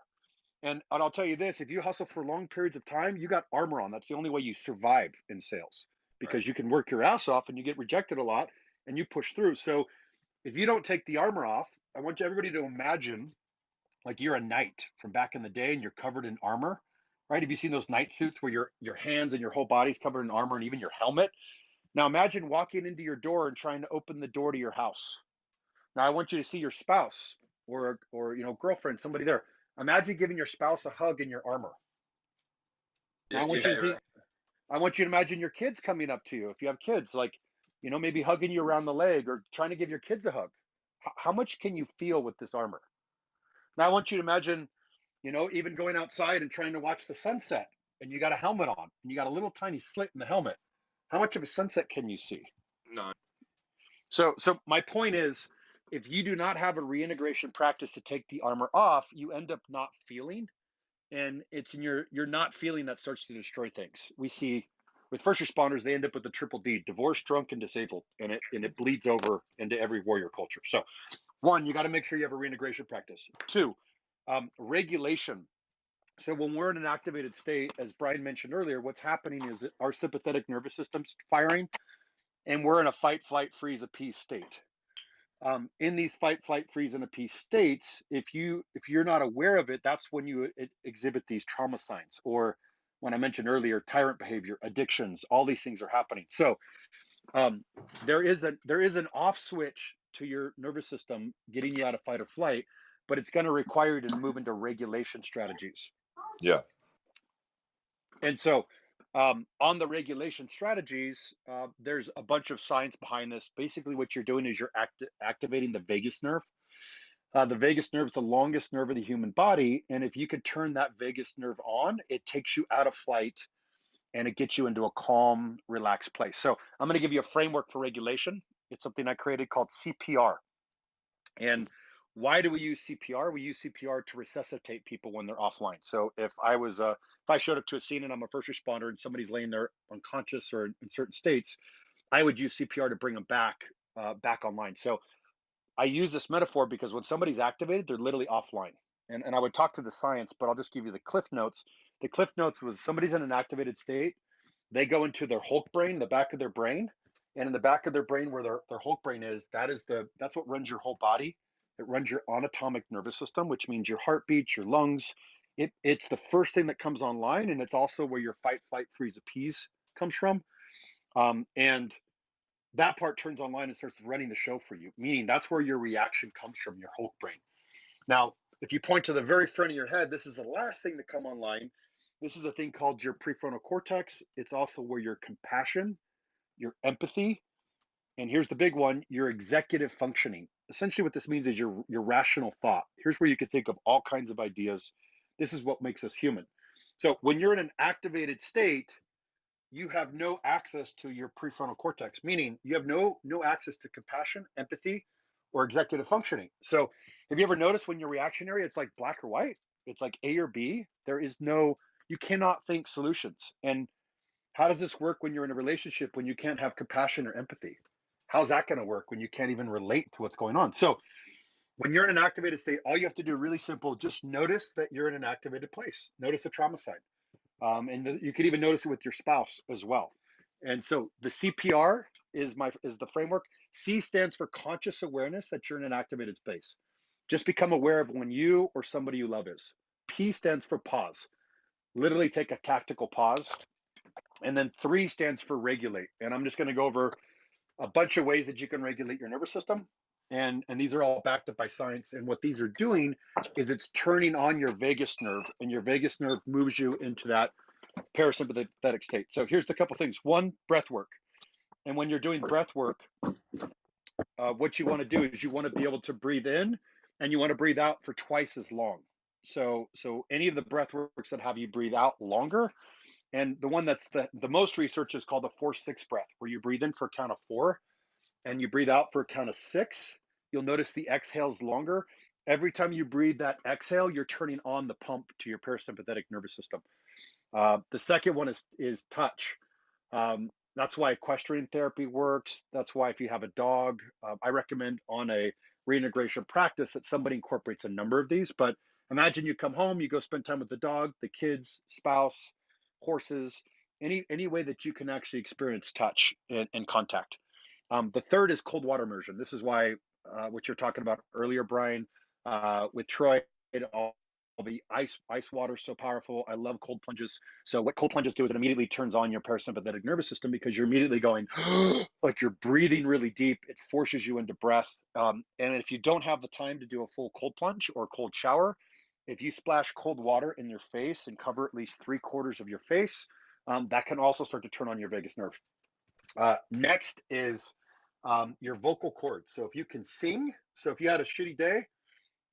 Speaker 1: And I'll tell you this, if you hustle for long periods of time, you got armor on. That's the only way you survive in sales,
Speaker 2: Right.
Speaker 1: because you can work your ass off and you get rejected a lot and you push through. So if you don't take the armor off, I want everybody to imagine like you're a knight from back in the day and you're covered in armor, right? Have you seen those knight suits where your hands and your whole body's covered in armor and even your helmet? Now imagine walking into your door and trying to open the door to your house. Now I want you to see your spouse or girlfriend, somebody there. Imagine giving your spouse a hug in your armor. Now
Speaker 2: Yeah.
Speaker 1: I want you to
Speaker 2: Yeah. Right.
Speaker 1: think. I want you to imagine your kids coming up to you. If you have kids, like maybe hugging you around the leg or trying to give your kids a hug. How much can you feel with this armor? Now I want you to imagine, even going outside and trying to watch the sunset, and you got a helmet on, and you got a little tiny slit in the helmet. How much of a sunset can you see?
Speaker 2: No.
Speaker 1: So my point is, if you do not have a reintegration practice to take the armor off, you end up not feeling, and it's in your not feeling that starts to destroy things. We see with first responders, they end up with the triple D: divorced, drunk, and disabled, and it bleeds over into every warrior culture. So one, you got to make sure you have a reintegration practice. Two, regulation. So when we're in an activated state, as Brian mentioned earlier, what's happening is that our sympathetic nervous system's firing, and we're in a fight, flight, freeze, appease state. In these fight, flight, freeze, and appease states, if you're not aware of it, that's when you exhibit these trauma signs, or when I mentioned earlier, tyrant behavior, addictions. All these things are happening. So um, there is an off switch to your nervous system getting you out of fight or flight, but it's going to require you to move into regulation strategies.
Speaker 2: Yeah.
Speaker 1: And so on the regulation strategies, there's a bunch of science behind this. Basically, what you're doing is you're activating the vagus nerve. The vagus nerve is the longest nerve of the human body. And if you could turn that vagus nerve on, it takes you out of flight and it gets you into a calm, relaxed place. So I'm going to give you a framework for regulation. It's something I created called CPR. And why do we use CPR? We use CPR to resuscitate people when they're offline. So if I showed up to a scene and I'm a first responder and somebody's laying there unconscious or in certain states, I would use CPR to bring them back online. So I use this metaphor because when somebody's activated, they're literally offline. And I would talk to the science, but I'll just give you the cliff notes. The cliff notes was somebody's in an activated state, they go into their Hulk brain, the back of their brain, and in the back of their brain where their Hulk brain is, that's what runs your whole body. It runs your autonomic nervous system, which means your heartbeat, your lungs. It's the first thing that comes online, and it's also where your fight, flight, freeze, appease comes from. And that part turns online and starts running the show for you, meaning that's where your reaction comes from, your Hulk brain. Now, if you point to the very front of your head, this is the last thing to come online. This is a thing called your prefrontal cortex. It's also where your compassion, your empathy, and here's the big one, your executive functioning. Essentially, what this means is your rational thought. Here's where you could think of all kinds of ideas. This is what makes us human. So when you're in an activated state, you have no access to your prefrontal cortex, meaning you have no access to compassion, empathy, or executive functioning. So have you ever noticed when you're reactionary, it's like black or white? It's like A or B. There is no, you cannot think solutions. And how does this work when you're in a relationship when you can't have compassion or empathy? How's that going to work when you can't even relate to what's going on? So when you're in an activated state, all you have to do, really simple, just notice that you're in an activated place. Notice the trauma side. You could even notice it with your spouse as well. And so the CPR is the framework. C stands for conscious awareness that you're in an activated space. Just become aware of when you or somebody you love is. P stands for pause. Literally take a tactical pause. And then 3 stands for regulate. And I'm just going to go over a bunch of ways that you can regulate your nervous system. And these are all backed up by science. And what these are doing is it's turning on your vagus nerve, and your vagus nerve moves you into that parasympathetic state. So here's the couple things. One, breath work. And when you're doing breath work, what you want to do is you want to be able to breathe in and you want to breathe out for twice as long. So any of the breath works that have you breathe out longer, and the one that's the most research is called the 4-6 breath, where you breathe in for a count of 4 and you breathe out for a count of 6. You'll notice the exhale's longer. Every time you breathe that exhale, you're turning on the pump to your parasympathetic nervous system. The second one is touch. That's why equestrian therapy works. That's why if you have a dog, I recommend on a reintegration practice that somebody incorporates a number of these. But imagine you come home, you go spend time with the dog, the kids, spouse, horses, any way that you can actually experience touch and contact. The third is cold water immersion. This is why what you're talking about earlier, Brian, with Troy, all the ice water is so powerful. I love cold plunges. So what cold plunges do is it immediately turns on your parasympathetic nervous system, because you're immediately going like you're breathing really deep. It forces you into breath. And if you don't have the time to do a full cold plunge or cold shower, if you splash cold water in your face and cover at least 3/4 of your face, that can also start to turn on your vagus nerve. Next is your vocal cords. So if you can sing, so if you had a shitty day,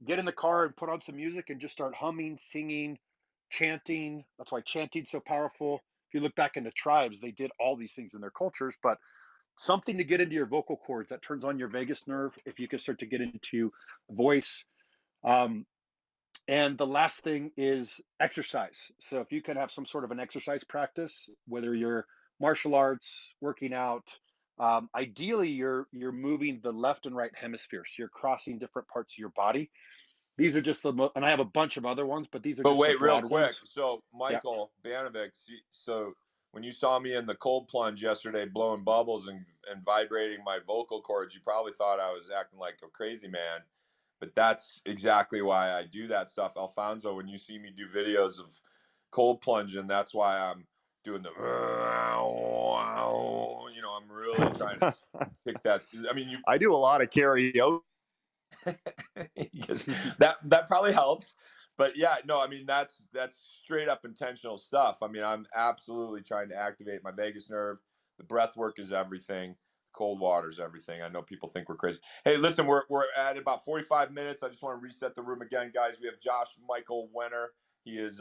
Speaker 1: get in the car and put on some music and just start humming, singing, chanting. That's why chanting's so powerful. If you look back into tribes, they did all these things in their cultures, but something to get into your vocal cords that turns on your vagus nerve. If you can start to get into voice. And the last thing is exercise. So if you can have some sort of an exercise practice, whether you're martial arts, working out, ideally you're moving the left and right hemispheres. So you're crossing different parts of your body. These are just and I have a bunch of other ones, but these are
Speaker 2: But
Speaker 1: just the
Speaker 2: wait, real
Speaker 1: broad
Speaker 2: quick.
Speaker 1: ones.
Speaker 2: So,
Speaker 1: Yeah.
Speaker 2: Michael Banovic, so when you saw me in the cold plunge yesterday, blowing bubbles and vibrating my vocal cords, you probably thought I was acting like a crazy man. But that's exactly why I do that stuff. Alfonso, when you see me do videos of cold plunging, that's why I'm doing the, I'm really trying to pick that. I mean,
Speaker 3: I do a lot of karaoke.
Speaker 2: that probably helps. But yeah, no, I mean, that's straight up intentional stuff. I mean, I'm absolutely trying to activate my vagus nerve. The breath work is everything. Cold water is everything. I know people think we're crazy. Hey, listen, we're at about 45 minutes. I just want to reset the room again, guys. We have Josh Michael Wenner. He is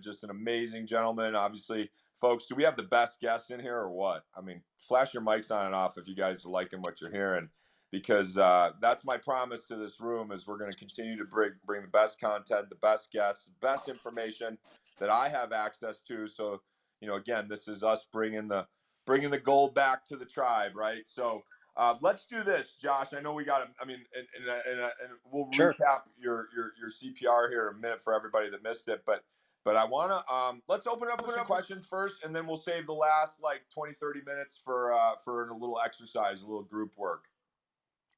Speaker 2: just an amazing gentleman. Obviously, folks, do we have the best guests in here or what? I mean, flash your mics on and off if you guys are liking what you're hearing, because that's my promise to this room is we're going to continue to bring the best content, the best guests, the best information that I have access to. So, again, this is us bringing the gold back to the tribe, right? So let's do this, Josh. I know we got. I mean, and we'll
Speaker 1: Sure.
Speaker 2: recap your CPR here in a minute for everybody that missed it, but I want to let's open up for some questions first, and then we'll save the last like 20-30 minutes for a little exercise, a little group work.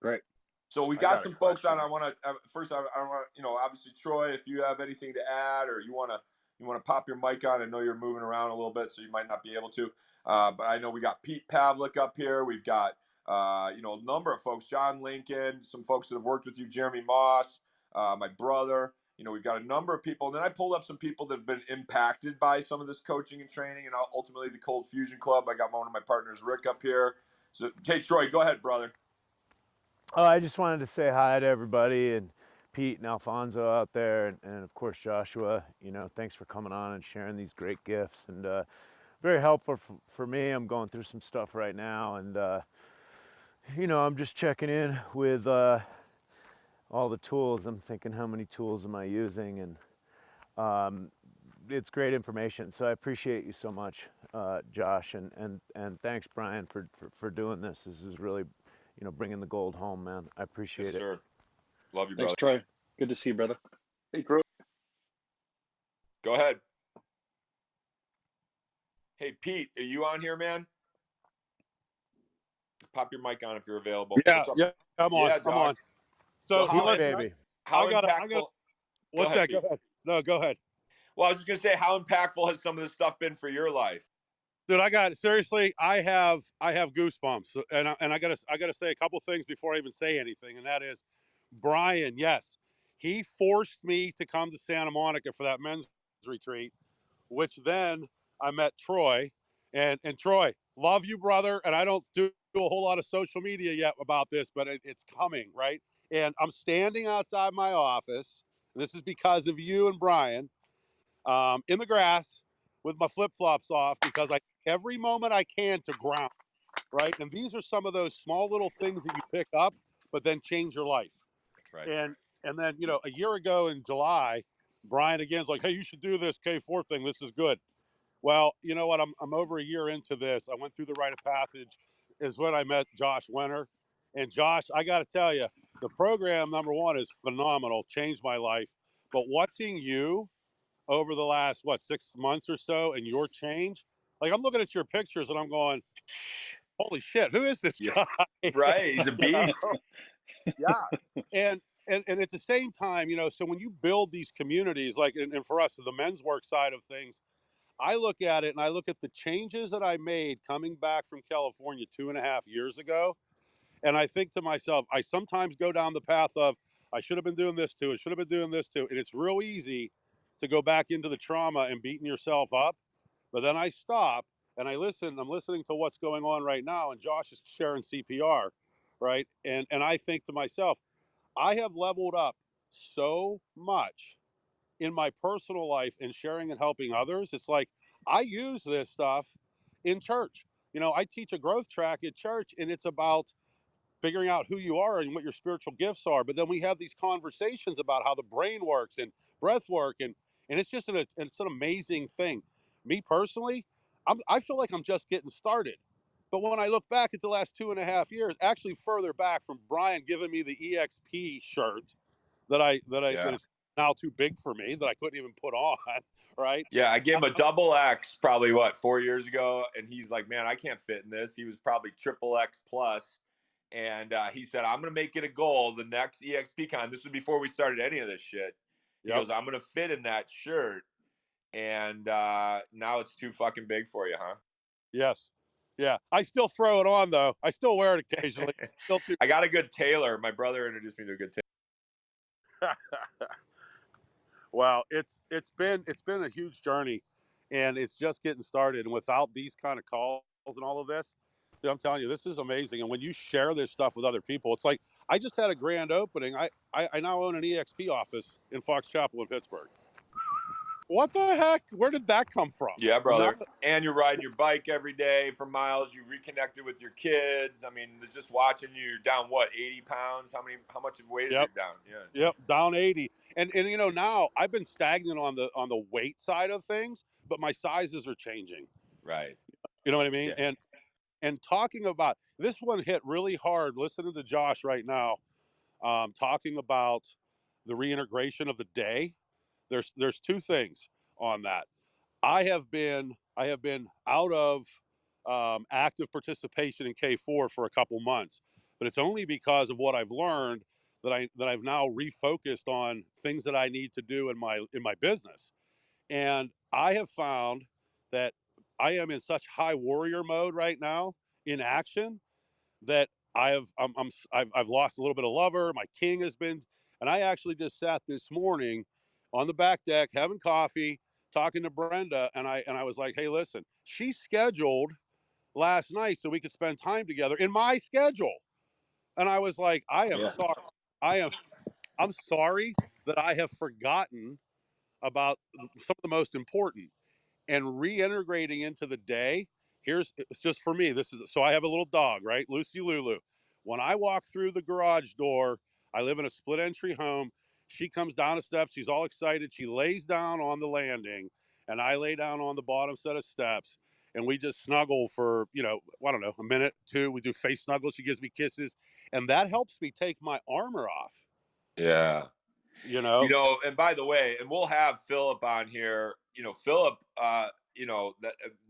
Speaker 1: Great.
Speaker 2: So we got some folks on. I want to first. I want obviously Troy, if you have anything to add, or you want to pop your mic on. I know you're moving around a little bit, so you might not be able to. But I know we got Pete Pavlik up here. We've got a number of folks, John Lincoln, some folks that have worked with you, Jeremy Moss, my brother. We've got a number of people, and then I pulled up some people that have been impacted by some of this coaching and training, and ultimately the Cold Fusion Club. I got one of my partners, Rick, up here. So, okay, Troy, go ahead, brother.
Speaker 4: Oh, I just wanted to say hi to everybody, and Pete and Alfonso out there, and of course Joshua. Thanks for coming on and sharing these great gifts. And very helpful for me. I'm going through some stuff right now, and you know, I'm just checking in with all the tools. I'm thinking, how many tools am I using? And it's great information. So I appreciate you so much, Josh, and thanks, Brian, for doing this. This is really, you know, bringing the gold home, man. I appreciate
Speaker 2: Yes,
Speaker 4: it.
Speaker 2: sir. Love you,
Speaker 1: Thanks,
Speaker 2: brother.
Speaker 1: Troy. Good to see you, brother.
Speaker 3: Hey, Troy.
Speaker 2: Go ahead. Hey, Pete, are you on here, man? Pop your mic on if you're available.
Speaker 3: Yeah,
Speaker 2: What's up?
Speaker 3: yeah, I'm on.
Speaker 2: Yeah,
Speaker 3: I'm
Speaker 2: dog.
Speaker 3: on.
Speaker 2: So
Speaker 3: So
Speaker 4: Pete,
Speaker 2: how
Speaker 4: baby.
Speaker 2: how
Speaker 3: I got.
Speaker 2: impactful? Go
Speaker 3: What's
Speaker 2: ahead,
Speaker 3: that? Go
Speaker 2: Pete.
Speaker 3: ahead. No, go ahead.
Speaker 2: Well, I was just gonna say, how impactful has some of this stuff been for your life?
Speaker 3: Dude, seriously, I have goosebumps, and I gotta say a couple things before I even say anything, and that is, Brian. Yes, he forced me to come to Santa Monica for that men's retreat, which then I met Troy, and Troy, love you, brother, and I don't do a whole lot of social media yet about this, but it's coming, right? And I'm standing outside my office. This is because of you and Brian, in the grass with my flip flops off because I every moment I can to ground, right? And these are some of those small little things that you pick up, but then change your life.
Speaker 2: Right.
Speaker 3: And then a year ago in July, Brian again's like, hey, you should do this K4 thing. This is good. Well, you know what? I'm over a year into this. I went through the rite of passage. Is when I met Josh Wenner, and Josh, I got to tell you, the program number one is phenomenal. Changed my life. But watching you over the last 6 months or so and your change, like I'm looking at your pictures and I'm going, holy shit, who is this
Speaker 2: Yeah.
Speaker 3: guy?
Speaker 2: Right. He's a
Speaker 3: You know?
Speaker 2: beast.
Speaker 3: Yeah. And at the same time, so when you build these communities, like and for us, the men's work side of things, I look at it and I look at the changes that I made coming back from California 2.5 years ago. And I think to myself, I sometimes go down the path of, I should have been doing this too. I should have been doing this too. And it's real easy to go back into the trauma and beating yourself up. But then I stop and I listen. I'm listening to what's going on right now. And Josh is sharing CPR, right? And I think to myself, I have leveled up so much in my personal life and sharing and helping others. It's like I use this stuff in church. I teach a growth track at church, and it's about figuring out who you are and what your spiritual gifts are. But then we have these conversations about how the brain works and breath work, and it's an amazing thing. Me personally, I feel like I'm just getting started. But when I look back at the last 2.5 years, actually further back from Brian giving me the EXP shirt that
Speaker 2: Yeah.
Speaker 3: is now too big for me that I couldn't even put on, right?
Speaker 2: Yeah. I gave him a double X probably 4 years ago. And he's like, man, I can't fit in this. He was probably triple X plus. And he said, I'm going to make it a goal the next EXP Con. This was before we started any of this shit. He
Speaker 3: Yep.
Speaker 2: goes, I'm going to fit in that shirt. And now it's too fucking big for you, huh?
Speaker 3: Yes. Yeah. I still throw it on though. I still wear it occasionally. Still too.
Speaker 2: I got a good tailor. My brother introduced me to a good tailor.
Speaker 3: Well, it's been a huge journey, and it's just getting started. And without these kind of calls and all of this, dude, I'm telling you, this is amazing. And when you share this stuff with other people, it's like I just had a grand opening. I now own an EXP office in Fox Chapel in Pittsburgh. What the heck? Where did that come from?
Speaker 2: Yeah, brother. And you're riding your bike every day for miles. You reconnected with your kids. I mean, just watching you down 80 pounds. How much of weight are you down? Yeah.
Speaker 3: Yep, down 80. And now I've been stagnant on the weight side of things, but my sizes are changing.
Speaker 2: Right.
Speaker 3: You know what I mean?
Speaker 2: Yeah.
Speaker 3: And talking about this one hit really hard. Listening to Josh right now, talking about the reintegration of the day. There's two things on that. I have been out of active participation in K4 for a couple months, but it's only because of what I've learned that I've now refocused on things that I need to do in my business. And I have found that I am in such high warrior mode right now in action that I've lost a little bit of lover. My king has been, and I actually just sat this morning on the back deck having coffee, talking to Brenda, and I was like, hey, listen, she scheduled last night so we could spend time together in my schedule, and I was like, I am
Speaker 2: Yeah.
Speaker 3: sorry, I'm sorry that I have forgotten about some of the most important. and reintegrating into the day. It's just for me. So I have a little dog, right? Lucy Lulu. When I walk through the garage door, I live in a split entry home. She comes down the steps. She's all excited. She lays down on the landing, and I lay down on the bottom set of steps, and we just snuggle for, I don't know, a minute, two. We do face snuggles. She gives me kisses, and that helps me take my armor off.
Speaker 2: Yeah. And by the way, and we'll have Philip on here. Philip,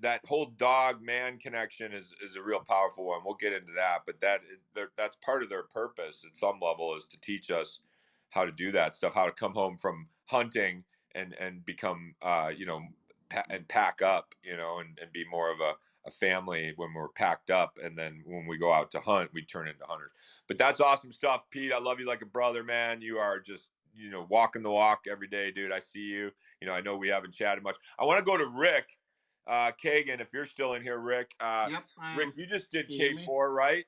Speaker 2: that whole dog man connection is a real powerful one. We'll get into that, but that's part of their purpose at some level, is to teach us how to do that stuff, how to come home from hunting and become, and pack up, and be more of a family when we're packed up. And then when we go out to hunt, we turn into hunters. But that's awesome stuff, Pete. I love you like a brother, man. You are just, walking the walk every day, dude. I see you. I know we haven't chatted much. I want to go to Rick Kagan, if you're still in here, Rick.
Speaker 5: Yep.
Speaker 2: Rick, you just did K4, right?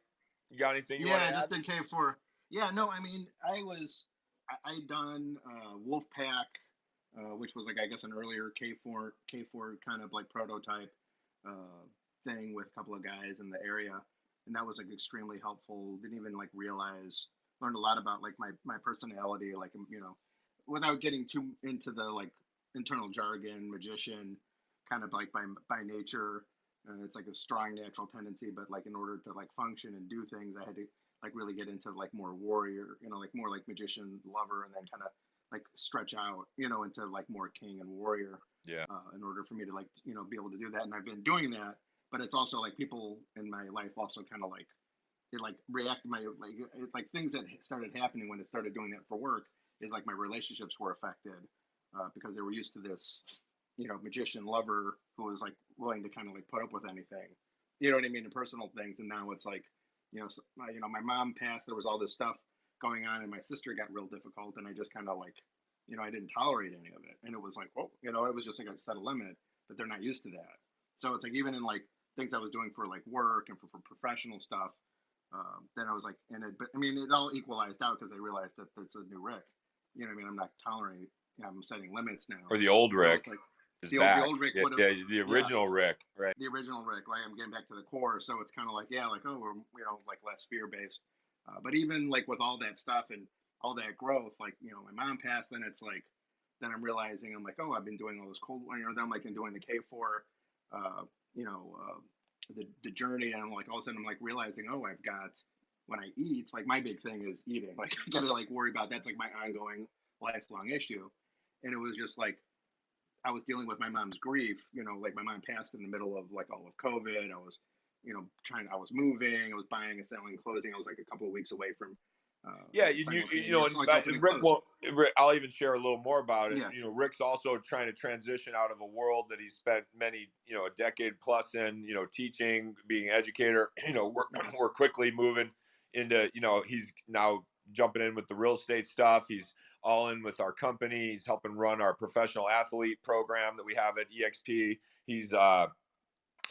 Speaker 2: You got anything you want to add?
Speaker 5: Yeah, I just did K4. Yeah, no, I mean, I'd done Wolfpack, which was like, I guess, an earlier K4 kind of like prototype thing with a couple of guys in the area. And that was like extremely helpful. Didn't even like learned a lot about like my personality, like, without getting too into the like internal jargon, magician kind of like by nature. It's like a strong natural tendency, but like in order to like function and do things, I had to like really get into like more warrior, like more like magician lover, and then kind of like stretch out, into like more king and warrior.
Speaker 2: Yeah.
Speaker 5: In order for me to like, be able to do that. And I've been doing that, but it's also like people in my life also kind of like, it like react like things that started happening when it started doing that for work is like my relationships were affected because they were used to this, magician lover who was like willing to kind of like put up with anything, you know what I mean, in personal things. And now it's like, my mom passed, there was all this stuff going on, and my sister got real difficult, and I just kind of like, I didn't tolerate any of it. And it was like, well, it was just like I set a limit, but they're not used to that. So it's like, even in like things I was doing for like work and for professional stuff, then I was like, but I mean, it all equalized out because I realized that there's a new Rick. You know what I mean? I'm not tolerating, I'm setting limits now.
Speaker 2: Or the old Rick.
Speaker 5: So
Speaker 2: is
Speaker 5: the
Speaker 2: back.
Speaker 5: Old Rick
Speaker 2: the original Rick, right?
Speaker 5: The original Rick, right? I'm getting back to the core. So it's kind of like, like, oh, we're, like less fear-based. But even like with all that stuff and all that growth, like, my mom passed, then it's like, then I'm realizing, I'm like, oh, I've been doing all this cold, then I'm like doing the K4, the journey, and I'm like, all of a sudden I'm like realizing, oh, I've got, when I eat, like my big thing is eating. Like I gotta like worry about, that's like my ongoing lifelong issue. And it was just like, I was dealing with my mom's grief, like my mom passed in the middle of like all of COVID. I was, I was moving, I was buying and selling clothing. I was like a couple of weeks away from,
Speaker 2: I'll even share a little more about it.
Speaker 5: Yeah.
Speaker 2: Rick's also trying to transition out of a world that he spent many, a decade plus in, teaching, being an educator. We're quickly moving into, he's now jumping in with the real estate stuff. He's all in with our company. He's helping run our professional athlete program that we have at EXP. He's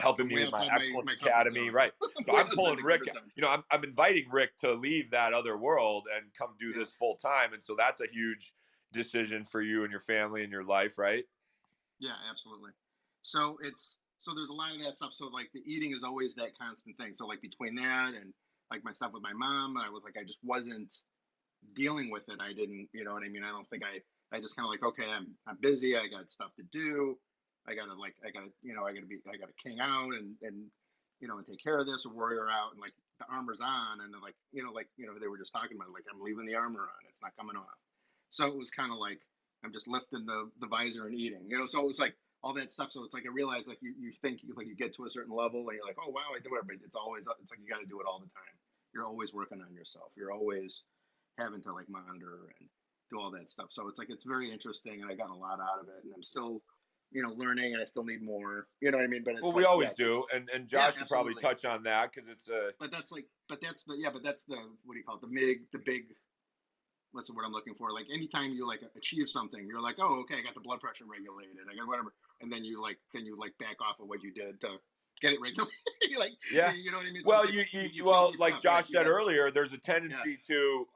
Speaker 2: helping me with my Excellence Academy, right? So I'm pulling Rick. I'm inviting Rick to leave that other world and come do this full time, and so that's a huge decision for you and your family and your life, right?
Speaker 5: Yeah, absolutely. So there's a lot of that stuff. So like the eating is always that constant thing. So like between that and like my stuff with my mom, I was like, I just wasn't dealing with it. I didn't, you know what I mean? I don't think I just kind of like, okay, I'm busy. I got stuff to do. I gotta king out and take care of this or warrior out, and like the armor's on, and like, they were just talking about, like, I'm leaving the armor on. It's not coming off. So it was kind of like, I'm just lifting the visor and eating, so it was like all that stuff. So it's like, I realized like you think like you get to a certain level and you're like, oh wow, I do it, but it's like you got to do it all the time. You're always working on yourself. You're always having to like monitor and do all that stuff. So it's like, it's very interesting, and I got a lot out of it, and I'm still, learning, and I still need more, you know what I mean? But it's
Speaker 2: we always do. And Josh could probably touch on that, because it's
Speaker 5: but that's the, what do you call it? The big, what's the word I'm looking for? Like anytime you like achieve something, you're like, oh, okay, I got the blood pressure regulated, I got whatever. And then you back off of what you did to get it regulated. Like,
Speaker 2: yeah,
Speaker 5: you know what I mean?
Speaker 2: So well, like Josh said earlier, there's a tendency to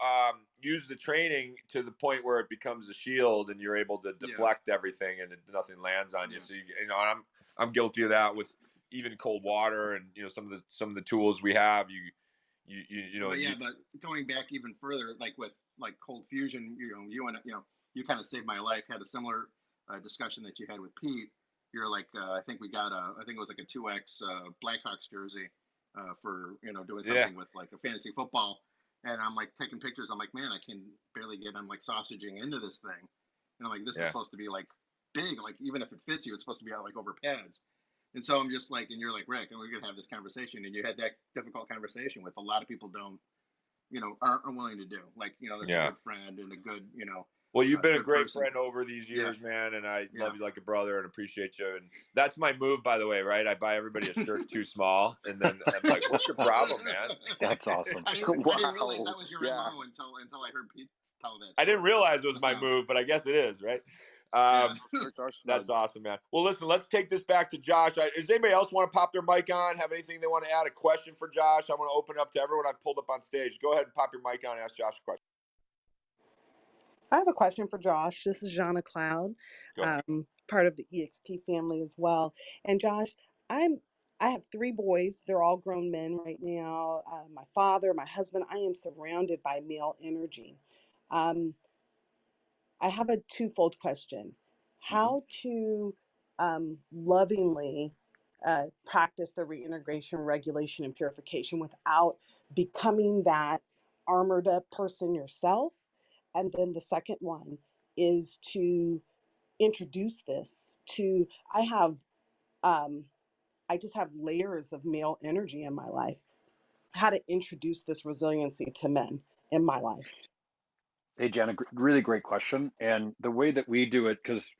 Speaker 2: use the training to the point where it becomes a shield, and you're able to deflect everything, and nothing lands on you. So I'm guilty of that with even cold water and, you know, some of the tools we have. You know.
Speaker 5: But yeah, but going back even further, like with like cold fusion, you kind of saved my life. Had a similar discussion that you had with Pete. You're like, I think we got I think it was like a 2X Blackhawks jersey for doing something with like a fantasy football. And I'm like taking pictures. I'm like, man, I can barely get. I'm like sausaging into this thing. And I'm like, this is supposed to be like big. Like even if it fits you, it's supposed to be out like over pads. And so I'm just like, and you're like, Rick, and we're gonna have this conversation. And you had that difficult conversation with a lot of people aren't willing to do. Like, that's a good friend and a good,
Speaker 2: Well, you've been a great
Speaker 5: person.
Speaker 2: friend over these years, man, and I love you like a brother and appreciate you. And that's my move, by the way, right? I buy everybody a shirt too small, and then I'm like, "What's your problem, man?"
Speaker 1: That's awesome.
Speaker 5: I didn't realize that was your MO until I heard Pete tell that story.
Speaker 2: I didn't realize it was my move, but I guess it is, right? That's awesome, man. Well, listen, let's take this back to Josh. Does anybody else want to pop their mic on? Have anything they want to add? A question for Josh? I want to open up to everyone I've pulled up on stage. Go ahead and pop your mic on and ask Josh a question.
Speaker 6: I have a question for Josh. This is Jana Cloud, part of the EXP family as well. And Josh, I have 3 boys. They're all grown men right now. My father, my husband. I am surrounded by male energy. I have a twofold question: how to lovingly practice the reintegration, regulation, and purification without becoming that armored up person yourself. And then the second one is to introduce this to, I just have layers of male energy in my life. How to introduce this resiliency to men in my life.
Speaker 1: Hey, Jana, really great question. And the way that we do it, because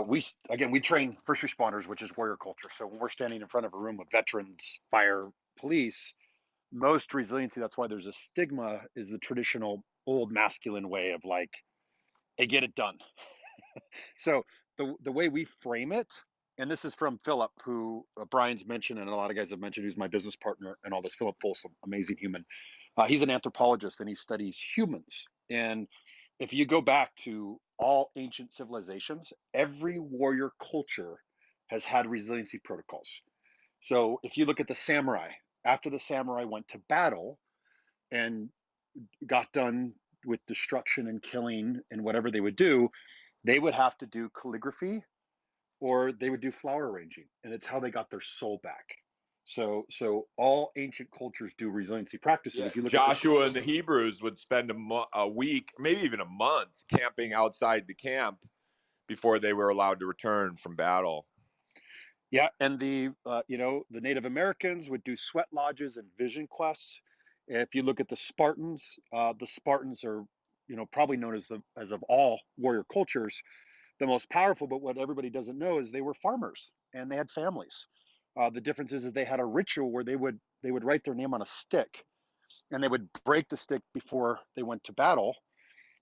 Speaker 1: we train first responders, which is warrior culture. So when we're standing in front of a room of veterans, fire, police, most resiliency, that's why there's a stigma, is the traditional old masculine way of like, hey, get it done. So the way we frame it, and this is from Philip, who Brian's mentioned, and a lot of guys have mentioned, who's my business partner and all this, Philip Folsom, amazing human. He's an anthropologist and he studies humans. And if you go back to all ancient civilizations, every warrior culture has had resiliency protocols. So if you look at the samurai, after the samurai went to battle and got done with destruction and killing and whatever they would do, they would have to do calligraphy or they would do flower arranging, and it's how they got their soul back. So all ancient cultures do resiliency practices. If you look
Speaker 2: Joshua
Speaker 1: at
Speaker 2: and the Hebrews would spend a week, maybe even a month, camping outside the camp before they were allowed to return from battle.
Speaker 1: Yeah, and the Native Americans would do sweat lodges and vision quests. If you look at the Spartans are probably known as of all warrior cultures, the most powerful. But what everybody doesn't know is they were farmers and they had families. The difference is they had a ritual where they would write their name on a stick, and they would break the stick before they went to battle.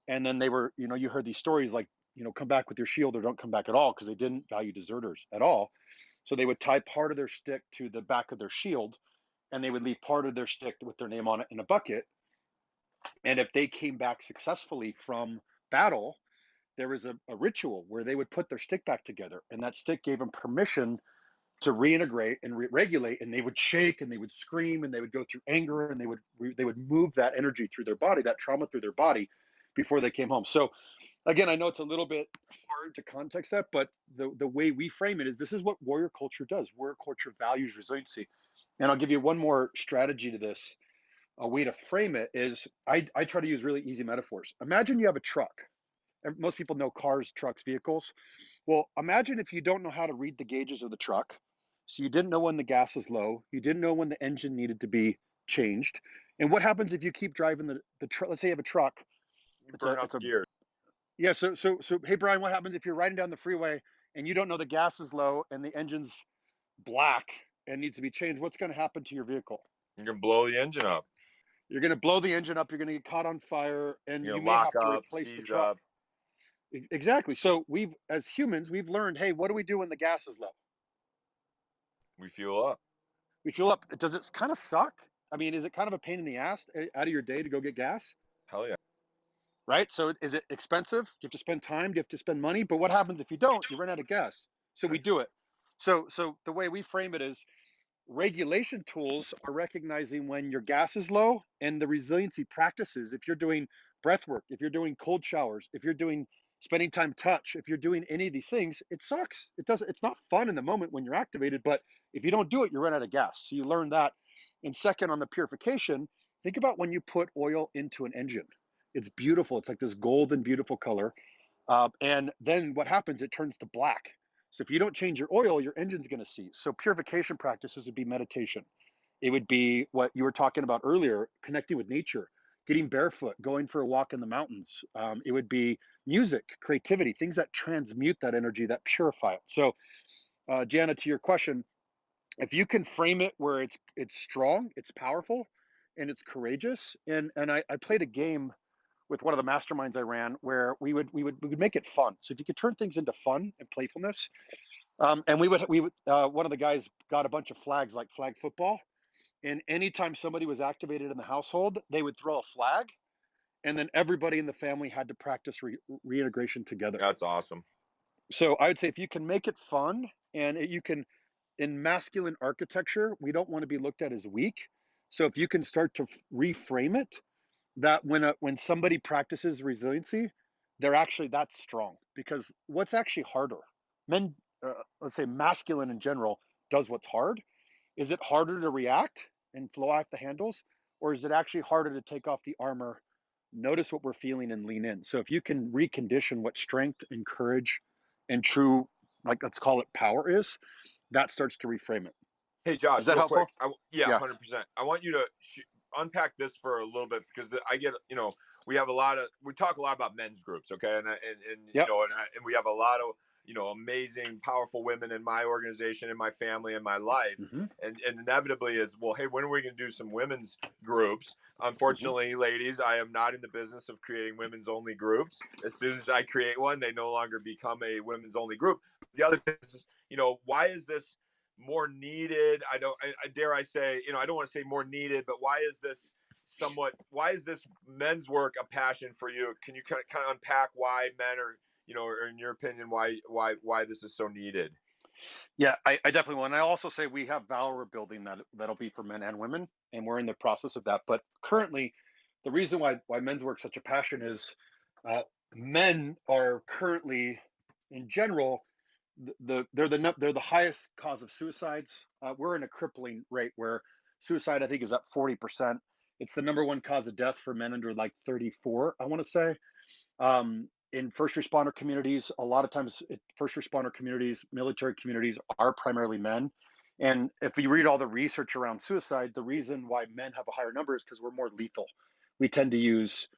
Speaker 1: And then they were, you heard these stories like, come back with your shield or don't come back at all, because they didn't value deserters at all. So they would tie part of their stick to the back of their shield, and they would leave part of their stick with their name on it in a bucket. And if they came back successfully from battle, there was a ritual where they would put their stick back together, and that stick gave them permission to reintegrate and regulate. And they would shake and they would scream and they would go through anger, and they would move that energy through their body, that trauma through their body, before they came home. So again, I know it's a little bit hard to context that, but the way we frame it is, this is what warrior culture does. Warrior culture values resiliency. And I'll give you one more strategy to this. A way to frame it is, I try to use really easy metaphors. Imagine you have a truck. Most people know cars, trucks, vehicles. Well, imagine if you don't know how to read the gauges of the truck. So you didn't know when the gas was low. You didn't know when the engine needed to be changed. And what happens if you keep driving the truck? Let's say you have a truck.
Speaker 2: You burn out the gears.
Speaker 1: Yeah. So hey, Brian, what happens if you're riding down the freeway and you don't know the gas is low and the engine's black and needs to be changed? What's going to happen to your vehicle?
Speaker 2: You're going to blow the engine up.
Speaker 1: You're going to blow the engine up. You're going to get caught on fire, and you may have to replace the truck. Exactly. So as humans, we've learned, hey, what do we do when the gas is low?
Speaker 2: We fuel up.
Speaker 1: We fuel up. Does it kind of suck? I mean, is it kind of a pain in the ass out of your day to go get gas?
Speaker 2: Hell yeah.
Speaker 1: Right? So is it expensive? Do you have to spend time? Do you have to spend money? But what happens if you don't? You run out of gas. So we do it. So the way we frame it is regulation tools are recognizing when your gas is low, and the resiliency practices, if you're doing breath work, if you're doing cold showers, if you're doing spending time touch, if you're doing any of these things, it sucks. It's not fun in the moment when you're activated, but if you don't do it, you run out of gas. So you learn that. And second, on the purification, think about when you put oil into an engine. It's beautiful. It's like this golden, beautiful color. And then what happens? It turns to black. So if you don't change your oil, your engine's going to seize. So purification practices would be meditation. It would be what you were talking about earlier, connecting with nature, getting barefoot, going for a walk in the mountains. It would be music, creativity, things that transmute that energy, that purify it. So, Jana, to your question, if you can frame it where it's strong, it's powerful, and it's courageous. And I played a game with one of the masterminds I ran where we would make it fun. So if you could turn things into fun and playfulness, and we would one of the guys got a bunch of flags like flag football, and anytime somebody was activated in the household, they would throw a flag, and then everybody in the family had to practice reintegration together.
Speaker 2: That's awesome.
Speaker 1: So I would say if you can make it fun, and you can, in masculine architecture, we don't want to be looked at as weak. So if you can start to reframe it, that when somebody practices resiliency, they're actually that's strong. Because what's actually harder? Men, let's say masculine in general, does what's hard. Is it harder to react and flow off the handles, or is it actually harder to take off the armor, notice what we're feeling, and lean in? So if you can recondition what strength and courage and true, like let's call it power is, that starts to reframe it.
Speaker 2: Hey, Josh,
Speaker 1: Is that
Speaker 2: real
Speaker 1: helpful?
Speaker 2: quick. Yeah, 100%. I want you to unpack this for a little bit, because I get, we talk a lot about men's groups, okay, and
Speaker 1: Yep.
Speaker 2: and we have a lot of amazing, powerful women in my organization, in my family, in my life,
Speaker 1: Mm-hmm.
Speaker 2: and inevitably is, well, hey, when are we going to do some women's groups? Unfortunately, ladies, I am not in the business of creating women's only groups. As soon as I create one, they no longer become a women's only group. The other thing is, why is this more needed? I dare I say, I don't want to say more needed, but why is this men's work a passion for you? Can you kind of unpack why men are, or in your opinion, why this is so needed?
Speaker 1: Yeah, I definitely will. And I also say we have Valor we're building that'll be for men and women, and we're in the process of that. But currently, the reason why men's work such a passion is men are currently, in general, they're the highest cause of suicides. We're in a crippling rate where suicide, I think, is up 40%. It's the number one cause of death for men under like 34, I want to say. In first responder communities, a lot of times first responder communities, military communities are primarily men. And if you read all the research around suicide, the reason why men have a higher number is because we're more lethal. We tend to use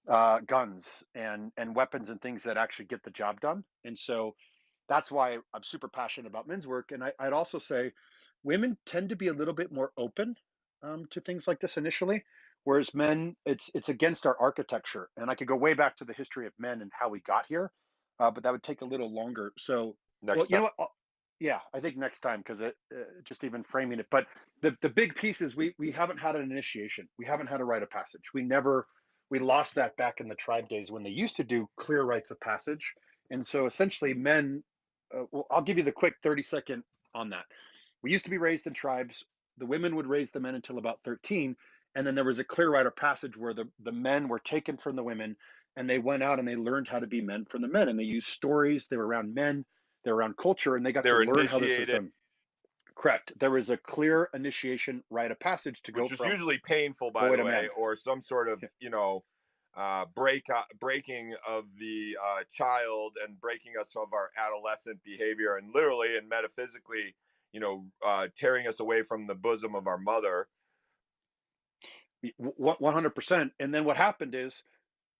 Speaker 1: guns and weapons and things that actually get the job done. And so that's why I'm super passionate about men's work. And I'd also say women tend to be a little bit more open to things like this initially, whereas men, it's against our architecture. And I could go way back to the history of men and how we got here, but that would take a little longer. So,
Speaker 2: Next
Speaker 1: you know what? Yeah, I think next time, because just even framing it. But the big piece is we haven't had an initiation. We haven't had a rite of passage. We lost that back in the tribe days when they used to do clear rites of passage. And so essentially men, well, I'll give you the quick 30-second on that. We used to be raised in tribes. The women would raise the men until about 13. And then there was a clear rite of passage where the men were taken from the women, and they went out and they learned how to be men from the men. And they used stories. They were around men. They were around culture, and they got to learn how this was done. Correct. There was a clear initiation rite of passage to go from.
Speaker 2: Which was usually painful, by the way, or some sort of, breaking of the child and breaking us of our adolescent behavior, and literally and metaphysically, tearing us away from the bosom of our mother.
Speaker 1: 100%. And then what happened is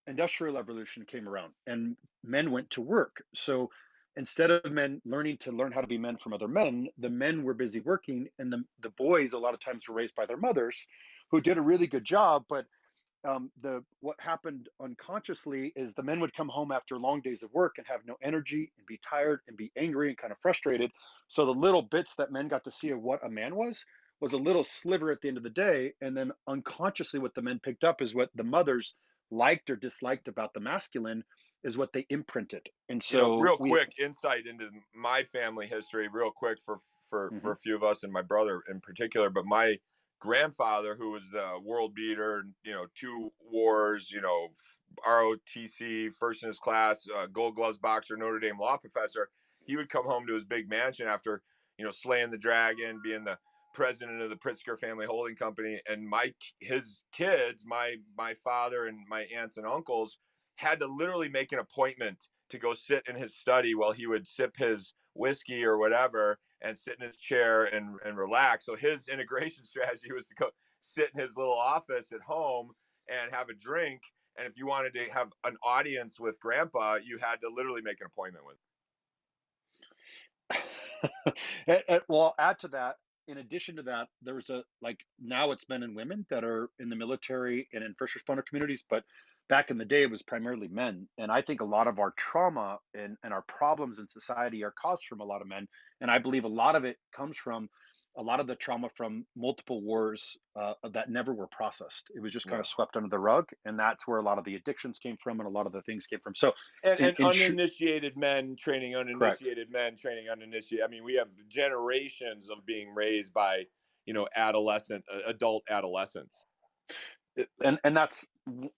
Speaker 1: industrial revolution came around and men went to work. So instead of men learn how to be men from other men, the men were busy working, and the boys a lot of times were raised by their mothers, who did a really good job. But what happened unconsciously is the men would come home after long days of work and have no energy and be tired and be angry and kind of frustrated. So the little bits that men got to see of what a man was a little sliver at the end of the day. And then unconsciously what the men picked up is what the mothers liked or disliked about the masculine is what they imprinted. And
Speaker 2: You know,
Speaker 1: so
Speaker 2: real quick insight into my family history, real quick for a few of us and my brother in particular. But my grandfather, who was the world beater, 2 wars, ROTC, first in his class, Gold Gloves boxer, Notre Dame law professor, he would come home to his big mansion after, slaying the dragon, being the president of the Pritzker family holding company, and his kids, my father and my aunts and uncles, had to literally make an appointment to go sit in his study while he would sip his whiskey or whatever and sit in his chair and relax. So his integration strategy was to go sit in his little office at home and have a drink. And if you wanted to have an audience with grandpa, you had to literally make an appointment with
Speaker 1: him. Well, add to that, in addition to that, there's now it's men and women that are in the military and in first responder communities, but back in the day, it was primarily men. And I think a lot of our trauma and our problems in society are caused from a lot of men. And I believe a lot of it comes from a lot of the trauma from multiple wars that never were processed. It was just kind of swept under the rug. And that's where a lot of the addictions came from and a lot of the things came from. So,
Speaker 2: and uninitiated men training uninitiated
Speaker 1: correct.
Speaker 2: men training uninitiated. I mean, we have generations of being raised by, adult adolescents.
Speaker 1: And that's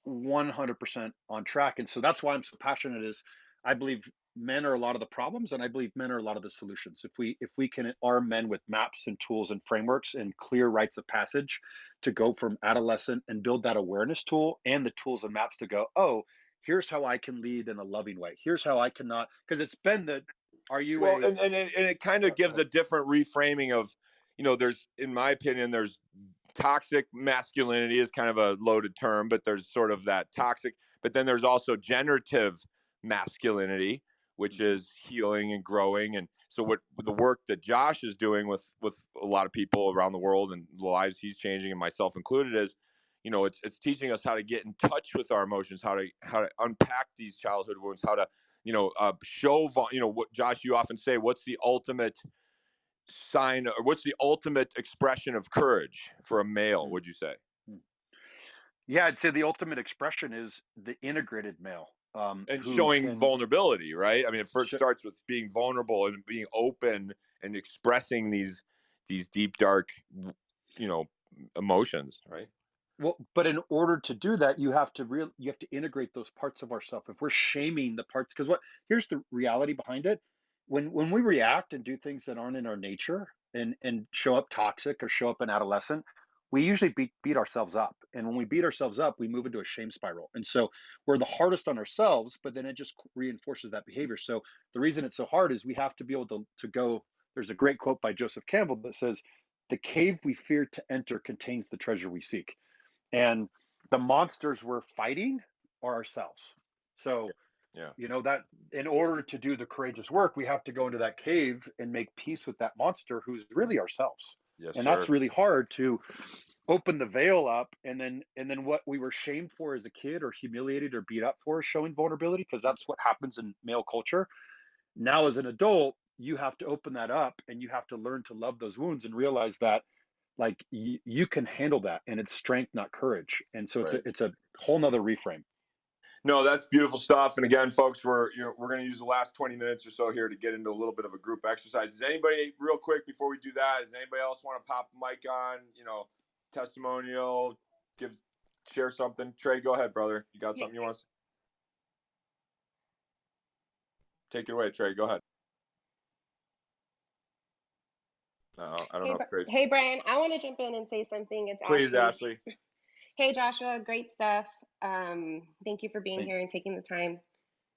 Speaker 1: 100% on track. And so that's why I'm so passionate is I believe men are a lot of the problems, and I believe men are a lot of the solutions. If we can arm men with maps and tools and frameworks and clear rites of passage to go from adolescent and build that awareness tool and the tools and maps to go, oh, here's how I can lead in a loving way. Here's how I cannot, because it's been the, are you
Speaker 2: well, and it kind of gives a different reframing of, there's, in my opinion, there's toxic masculinity is kind of a loaded term, but there's sort of that toxic, but then there's also generative masculinity, which is healing and growing. And so what the work that Josh is doing with a lot of people around the world and the lives he's changing, and myself included, is, it's teaching us how to get in touch with our emotions, how to unpack these childhood wounds, how to, show, what Josh, you often say, what's the ultimate sign, or what's the ultimate expression of courage for a male, would you say?
Speaker 1: Yeah, I'd say the ultimate expression is the integrated male.
Speaker 2: And showing vulnerability, right? I mean, it first starts with being vulnerable and being open and expressing these deep, dark, emotions, right?
Speaker 1: Well, but in order to do that, you have to integrate those parts of ourselves. If we're shaming the parts, because here's the reality behind it. When we react and do things that aren't in our nature and show up toxic or show up in adolescent, we usually beat ourselves up. And when we beat ourselves up, we move into a shame spiral. And so we're the hardest on ourselves, but then it just reinforces that behavior. So the reason it's so hard is we have to be able to go. There's a great quote by Joseph Campbell that says, "The cave we fear to enter contains the treasure we seek." And the monsters we're fighting are ourselves. So, that in order to do the courageous work, we have to go into that cave and make peace with that monster who's really ourselves.
Speaker 2: Yes,
Speaker 1: and
Speaker 2: sir.
Speaker 1: That's really hard to open the veil up. And then what we were shamed for as a kid or humiliated or beat up for is showing vulnerability, because that's what happens in male culture. Now, as an adult, you have to open that up and you have to learn to love those wounds and realize that you can handle that, and it's strength, not courage. And so it's a whole nother reframe.
Speaker 2: No, that's beautiful stuff. And again, folks, we're going to use the last 20 minutes or so here to get into a little bit of a group exercise. Does anybody, real quick before we do that, does anybody else want to pop a mic on, testimonial, share something? Trey, go ahead, brother. You got something you want to say? Take it away, Trey. Go ahead. I don't know if Trey's...
Speaker 7: Hey, Brian, I want to jump in and say something. It's
Speaker 2: Please, Ashley.
Speaker 7: Hey, Joshua, great stuff. Thank you for being here and taking the time.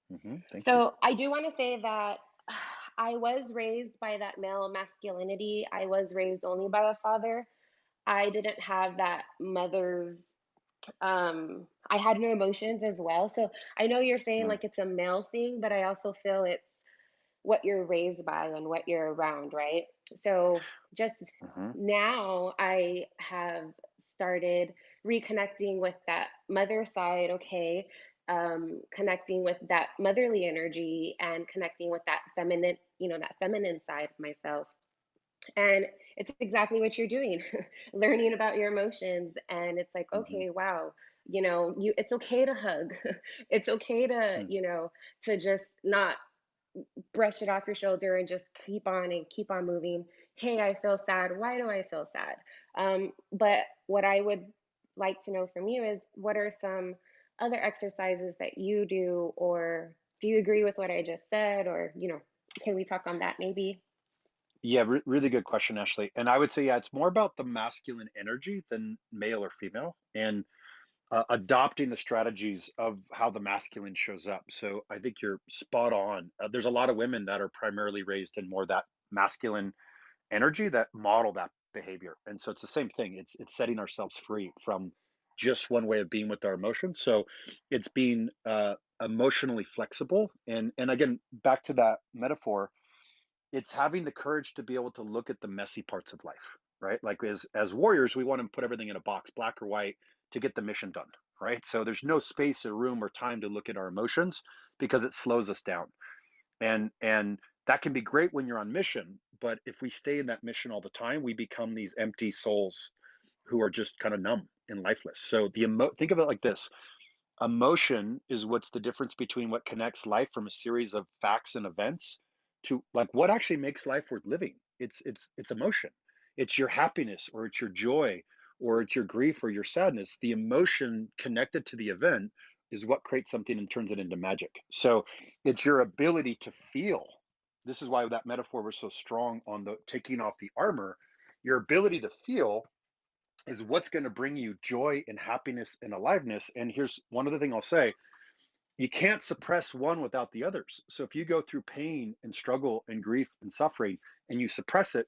Speaker 1: Thank you.
Speaker 7: I do want to say that I was raised by that male masculinity. I was raised only by a father. I didn't have that mother's, I had no emotions as well. So I know you're saying like it's a male thing, but I also feel it's what you're raised by and what you're around, right? So just now I have started reconnecting with that mother side, okay, connecting with that motherly energy and connecting with that feminine, that feminine side of myself. And it's exactly what you're doing, learning about your emotions. And it's like, okay, wow, it's okay to hug. It's okay to,
Speaker 1: Hmm.
Speaker 7: to just not brush it off your shoulder and just keep on and keep on moving. Hey, I feel sad. Why do I feel sad? But what I would like to know from you is, what are some other exercises that you do, or do you agree with what I just said? Or, can we talk on that maybe?
Speaker 1: Yeah, really good question, Ashley. And I would say, yeah, it's more about the masculine energy than male or female, and adopting the strategies of how the masculine shows up. So I think you're spot on. There's a lot of women that are primarily raised in more that masculine energy that model that behavior. And so it's the same thing. It's setting ourselves free from just one way of being with our emotions. So it's being emotionally flexible. And again, back to that metaphor, it's having the courage to be able to look at the messy parts of life, right? Like as warriors, we want to put everything in a box, black or white, to get the mission done, right? So there's no space or room or time to look at our emotions because it slows us down. And that can be great when you're on mission, but if we stay in that mission all the time, we become these empty souls who are just kind of numb and lifeless. So think of it like this: emotion is what's the difference between what connects life from a series of facts and events to like what actually makes life worth living. It's emotion. It's your happiness, or it's your joy, or it's your grief or your sadness. The emotion connected to the event is what creates something and turns it into magic. So it's your ability to feel. This is why that metaphor was so strong on the taking off the armor. Your ability to feel is what's going to bring you joy and happiness and aliveness. And here's one other thing I'll say: you can't suppress one without the others. So if you go through pain and struggle and grief and suffering and you suppress it,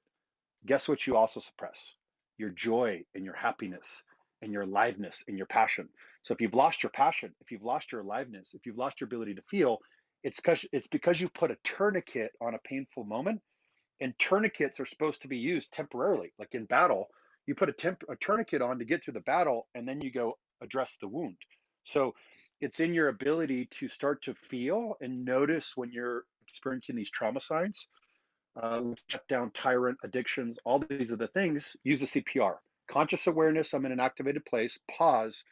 Speaker 1: guess what you also suppress? Your joy and your happiness and your aliveness and your passion. So if you've lost your passion, if you've lost your aliveness, if you've lost your ability to feel, it's because you've put a tourniquet on a painful moment. And tourniquets are supposed to be used temporarily. Like in battle, you put a tourniquet on to get through the battle, and then you go address the wound. So it's in your ability to start to feel and notice when you're experiencing these trauma signs, shut down tyrant addictions, all these other things. Use the CPR, conscious awareness. I'm in an activated place, pause.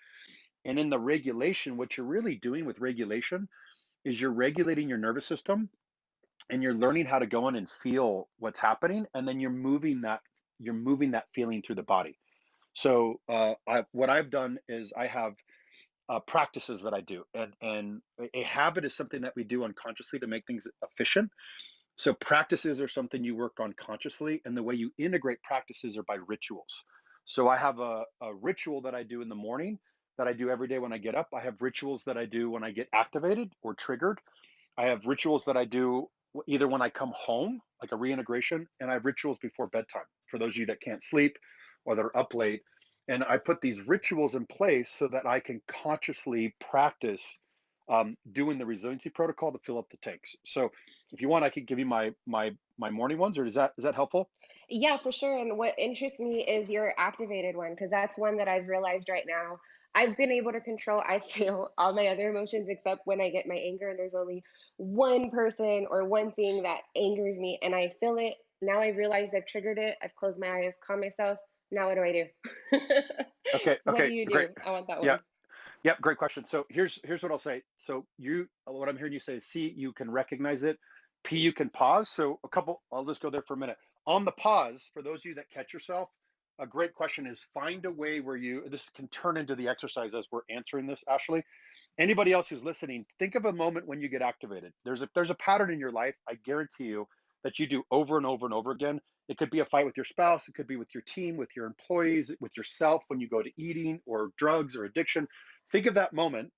Speaker 1: And in the regulation, what you're really doing with regulation is you're regulating your nervous system, and you're learning how to go in and feel what's happening, and then you're moving that feeling through the body. So what I've done is I have practices that I do, and a habit is something that we do unconsciously to make things efficient. So practices are something you work on consciously, and the way you integrate practices are by rituals. So I have a ritual that I do in the morning, that I do every day when I get up. I have rituals that I do when I get activated or triggered. I have rituals that I do either when I come home, like a reintegration, and I have rituals before bedtime for those of you that can't sleep or that are up late. And I put these rituals in place so that I can consciously practice doing the resiliency protocol to fill up the tanks. So if you want, I could give you my morning ones, or is that helpful?
Speaker 7: Yeah, for sure. And what interests me is your activated one, because that's one that I've realized right now. I've been able to control, I feel, all my other emotions except when I get my anger, and there's only one person or one thing that angers me, and I feel it. Now I've realized I've triggered it. I've closed my eyes, calm myself. Now what do I do?
Speaker 1: Okay,
Speaker 7: What do
Speaker 1: okay,
Speaker 7: you
Speaker 1: great.
Speaker 7: do? I want that
Speaker 1: Yeah,
Speaker 7: one.
Speaker 1: yep, great question. So here's what I'll say. So what I'm hearing you say: C, you can recognize it. P, you can pause. So I'll just go there for a minute. On the pause, for those of you that catch yourself, a great question is find a way where this can turn into the exercise as we're answering this, Ashley. Anybody else who's listening, think of a moment when you get activated. There's a pattern in your life, I guarantee you, that you do over and over and over again. It could be a fight with your spouse, it could be with your team, with your employees, with yourself when you go to eating or drugs or addiction. Think of that moment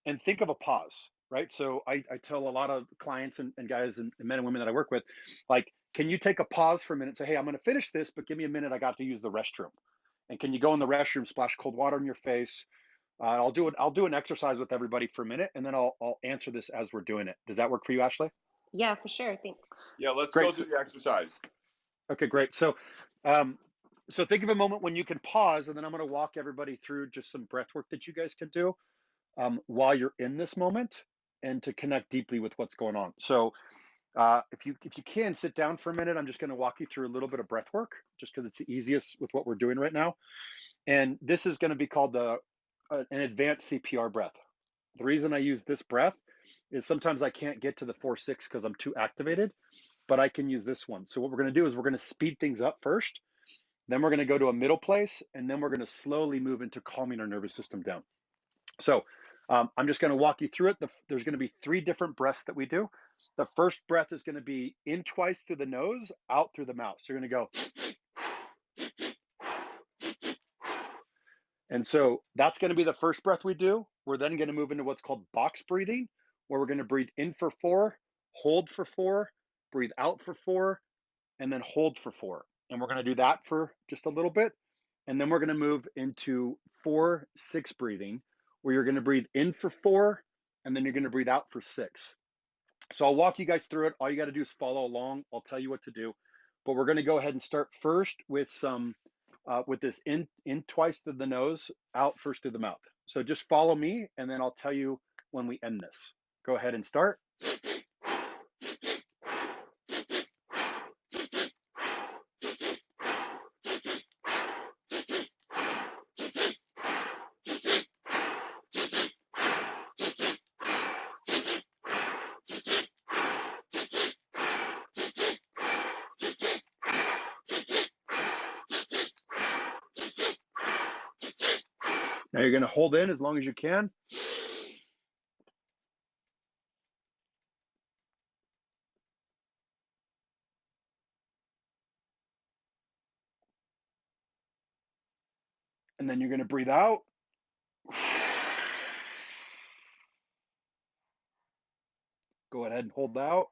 Speaker 1: and think of a pause, right? So I tell a lot of clients and guys and men and women that I work with, like, can you take a pause for a minute and say, hey, I'm going to finish this, but give me a minute. I got to use the restroom. And can you go in the restroom, splash cold water in your face? I'll do an exercise with everybody for a minute, and then I'll answer this as we're doing it. Does that work for you, Ashley?
Speaker 7: Yeah, for sure. Thanks.
Speaker 2: Yeah, let's go
Speaker 1: Great.
Speaker 2: through the exercise.
Speaker 1: Okay, great. So think of a moment when you can pause, and then I'm going to walk everybody through just some breath work that you guys can do while you're in this moment, and to connect deeply with what's going on. So if you can sit down for a minute, I'm just going to walk you through a little bit of breath work, just because it's the easiest with what we're doing right now. And this is going to be called the an advanced CPR breath. The reason I use this breath is sometimes I can't get to the 4-6 because I'm too activated, but I can use this one. So what we're going to do is we're going to speed things up first, then we're going to go to a middle place, and then we're going to slowly move into calming our nervous system down. So I'm just going to walk you through it. There's going to be 3 different breaths that we do. The first breath is going to be in twice through the nose, out through the mouth. So you're going to go. And so that's going to be the first breath we do. We're then going to move into what's called box breathing, where we're going to breathe in for 4, hold for 4, breathe out for 4, and then hold for 4. And we're going to do that for just a little bit. And then we're going to move into 4-6 breathing, where you're going to breathe in for 4, and then you're going to breathe out for 6. So I'll walk you guys through it. All you got to do is follow along. I'll tell you what to do. But we're going to go ahead and start first with some with this in twice through the nose, out first through the mouth. So just follow me, and then I'll tell you when we end this. Go ahead and start. Now you're going to hold in as long as you can. And then you're going to breathe out. Go ahead and hold out.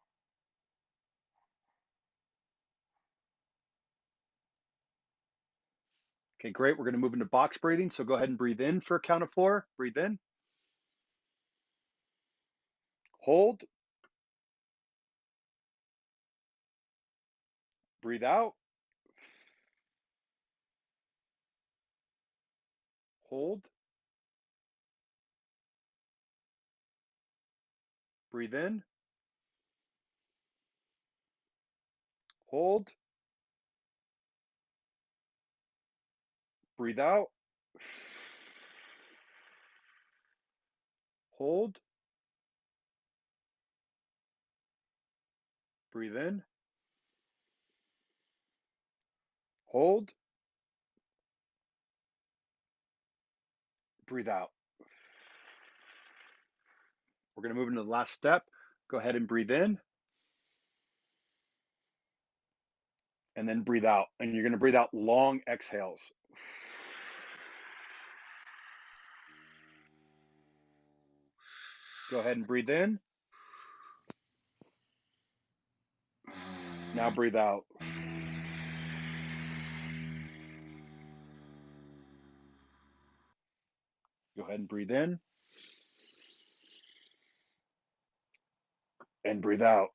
Speaker 1: Okay, great. We're going to move into box breathing. So go ahead and breathe in for a count of 4. Breathe in. Hold. Breathe out. Hold. Breathe in. Hold. Breathe out. Hold. Breathe in. Hold. Breathe out. We're going to move into the last step. Go ahead and breathe in. And then breathe out. And you're going to breathe out long exhales. Go ahead and breathe in. Now breathe out. Go ahead and breathe in. And breathe out.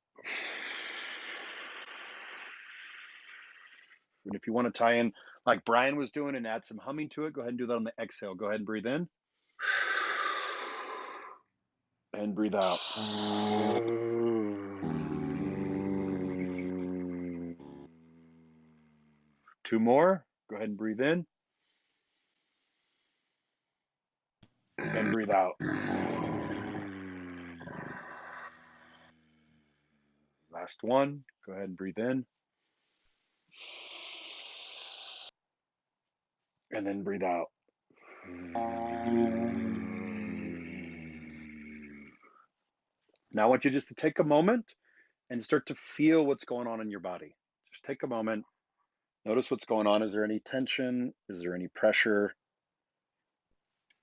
Speaker 1: And if you want to tie in like Brian was doing and add some humming to it, go ahead and do that on the exhale. Go ahead and breathe in. And breathe out. 2 more. Go ahead and breathe in. And breathe out. Last one. Go ahead and breathe in. And then breathe out. Now I want you just to take a moment and start to feel what's going on in your body. Just take a moment. Notice what's going on. Is there any tension? Is there any pressure?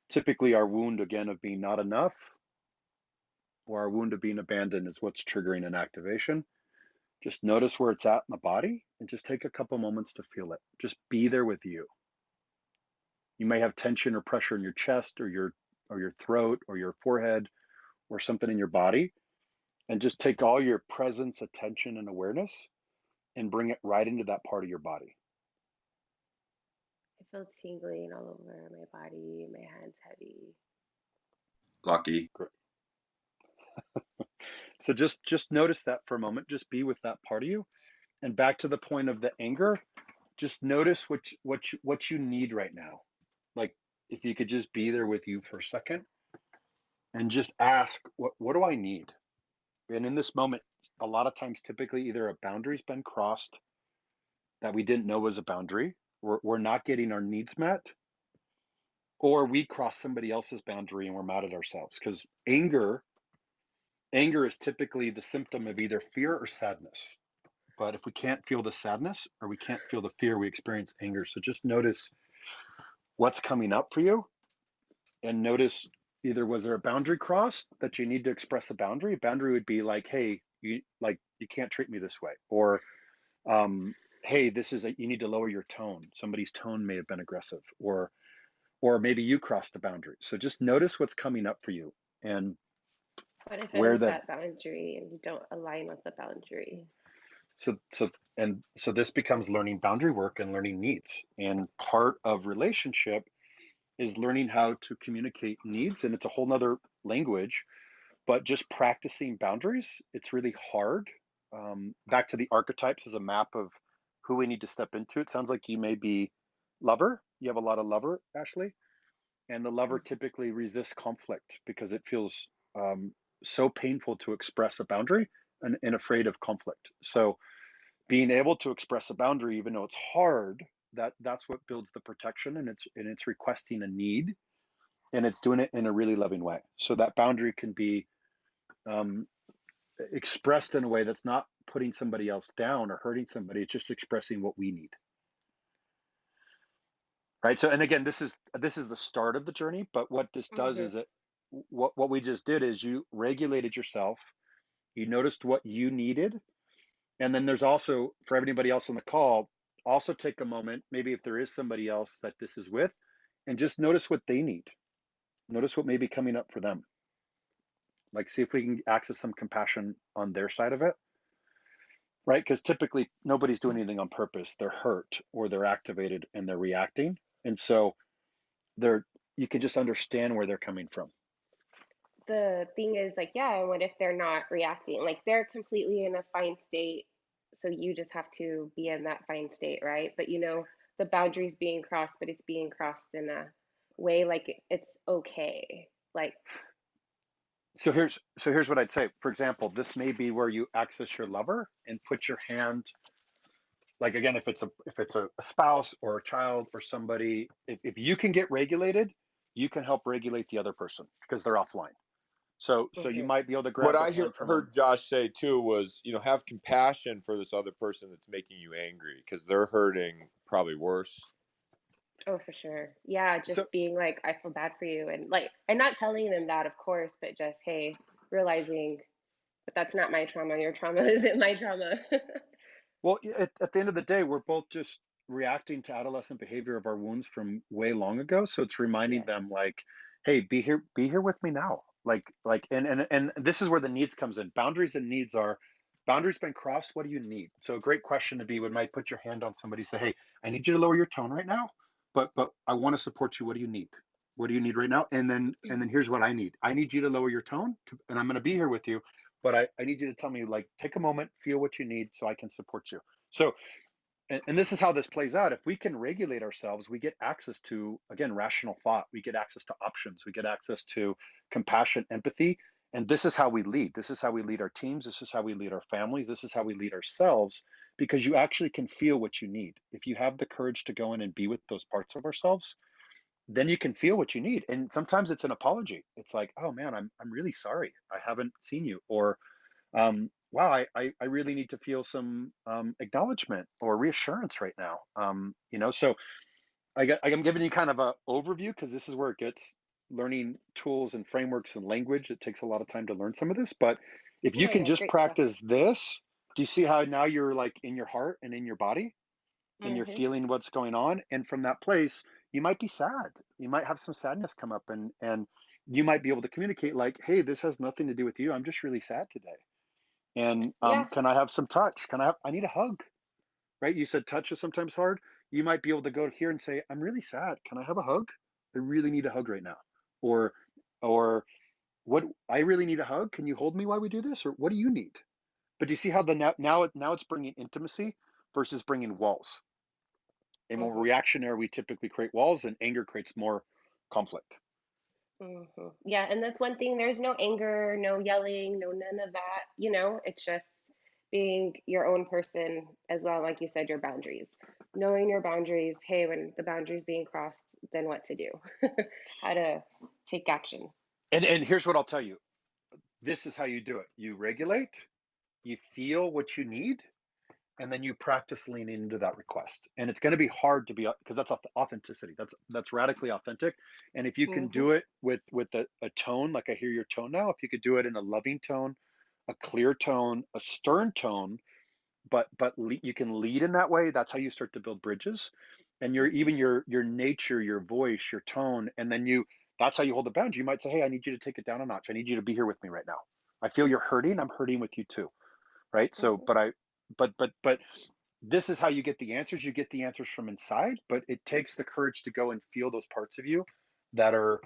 Speaker 1: Typically our wound, again, of being not enough or our wound of being abandoned is what's triggering an activation. Just notice where it's at in the body and just take a couple moments to feel it. Just be there with you. You may have tension or pressure in your chest or your throat or your forehead or something in your body, and just take all your presence, attention, and awareness and bring it right into that part of your body.
Speaker 7: I feel tingling all over my body, my hands heavy.
Speaker 2: Lucky.
Speaker 1: Great. So just notice that for a moment. Just be with that part of you. And back to the point of the anger, just notice what you need right now. Like if you could just be there with you for a second and just ask, what do I need? And in this moment, a lot of times, typically either a boundary's been crossed that we didn't know was a boundary, we're not getting our needs met, or we cross somebody else's boundary and we're mad at ourselves. Because anger is typically the symptom of either fear or sadness. But if we can't feel the sadness or we can't feel the fear, we experience anger. So just notice what's coming up for you, and notice, either was there a boundary crossed that you need to express a boundary? A boundary would be like, hey, you can't treat me this way, or hey, you need to lower your tone. Somebody's tone may have been aggressive, or maybe you crossed a boundary. So just notice what's coming up for you, and
Speaker 7: What if it
Speaker 1: where
Speaker 7: is
Speaker 1: that.
Speaker 7: that boundary and you don't align with the boundary?
Speaker 1: So this becomes learning boundary work and learning needs. And part of relationship is learning how to communicate needs, and it's a whole nother language. But just practicing boundaries, it's really hard. Back to the archetypes as a map of who we need to step into. It sounds like you may be lover. You have a lot of lover, Ashley. And the lover typically resists conflict because it feels so painful to express a boundary, and afraid of conflict. So being able to express a boundary, even though it's hard, that's what builds the protection, and it's requesting a need, and it's doing it in a really loving way. So that boundary can be expressed in a way that's not putting somebody else down or hurting somebody. It's just expressing what we need. Right. So, and again, this is the start of the journey, but what this does is that what we just did is you regulated yourself, you noticed what you needed. And then there's also, for everybody else on the call, also take a moment, maybe if there is somebody else that this is with, and just notice what they need. Notice what may be coming up for them. Like, see if we can access some compassion on their side of it. Right? Because typically nobody's doing anything on purpose. They're hurt, or they're activated and they're reacting. And so you can just understand where they're coming from.
Speaker 7: The thing is, like, yeah, what if they're not reacting? Like, they're completely in a fine state, so you just have to be in that fine state, right? But the boundary's being crossed, but it's being crossed in a way like it's okay. Like,
Speaker 1: So here's what I'd say. For example, this may be where you access your lover and put your hand, like, again, if it's a spouse or a child or somebody, if you can get regulated, you can help regulate the other person because they're offline. So you might be able to
Speaker 2: What
Speaker 1: grab the
Speaker 2: I
Speaker 1: hand from them.
Speaker 2: heard Josh say too was, have compassion for this other person that's making you angry, because they're hurting probably worse.
Speaker 7: oh, for sure. Yeah, just
Speaker 1: So
Speaker 7: being like, I feel bad for you. And like, and not telling them that, of course, but just, hey, realizing, but that's not my trauma. Your trauma isn't my trauma.
Speaker 1: well, at the end of the day, we're both just reacting to adolescent behavior of our wounds from way long ago. So it's reminding
Speaker 7: Yes.
Speaker 1: them, like, hey, be here with me now. And this is where the needs comes in. Boundaries and needs are, boundaries been crossed. What do you need? So a great question to be would might put your hand on somebody, say, hey, I need you to lower your tone right now, but I want to support you. What do you need? What do you need right now? And then here's what I need. I need you to lower your tone, and I'm going to be here with you. But I need you to tell me, like, take a moment, feel what you need so I can support you. So, and this is how this plays out. If we can regulate ourselves, we get access to, again, rational thought. We get access to options. We get access to compassion, empathy. And this is how we lead. This is how we lead our teams. This is how we lead our families. This is how we lead ourselves, because you actually can feel what you need. If you have the courage to go in and be with those parts of ourselves, then you can feel what you need. And sometimes it's an apology. It's like, oh man, I'm really sorry. I haven't seen you. Or wow, I really need to feel some acknowledgement or reassurance right now. So I'm giving you kind of a overview because this is where it gets learning tools and frameworks and language. It takes a lot of time to learn some of this, but if you
Speaker 7: No,
Speaker 1: can
Speaker 7: yeah,
Speaker 1: just
Speaker 7: great stuff.
Speaker 1: practice this, do you see how now you're like in your heart and in your body, and you're
Speaker 7: Mm-hmm.
Speaker 1: feeling what's going on? And from that place, you might be sad. You might have some sadness come up, and you might be able to communicate like, hey, this has nothing to do with you. I'm just really sad today. And
Speaker 7: Yeah.
Speaker 1: can I have some touch? I need a hug, right? You said touch is sometimes hard. You might be able to go here and say, I'm really sad. Can I have a hug? I really need a hug right now. Or, what, I really need a hug. Can you hold me while we do this? Or what do you need? But do you see how now it's bringing intimacy versus bringing walls? And when we're
Speaker 7: Mm-hmm.
Speaker 1: reactionary, we typically create walls, and anger creates more conflict.
Speaker 7: Yeah, and that's one thing. There's no anger, no yelling, no none of that. It's just being your own person as well. Like you said, your boundaries, knowing your boundaries. Hey, when the boundaries being crossed, then what to do, how to take action.
Speaker 1: And here's what I'll tell you. This is how you do it. You regulate, you feel what you need, and then you practice leaning into that request. And it's going to be hard to be, because that's authenticity. That's radically authentic. And if you can do it with a tone, like I hear your tone now, if you could do it in a loving tone, a clear tone, a stern tone, but you can lead in that way. That's how you start to build bridges. And your nature, your voice, your tone, and then that's how you hold the boundary. You might say, hey, I need you to take it down a notch. I need you to be here with me right now. I feel you're hurting. I'm hurting with you too. Right. So, but this is how you get the answers. You get the answers from inside, but it takes the courage to go and feel those parts of you that are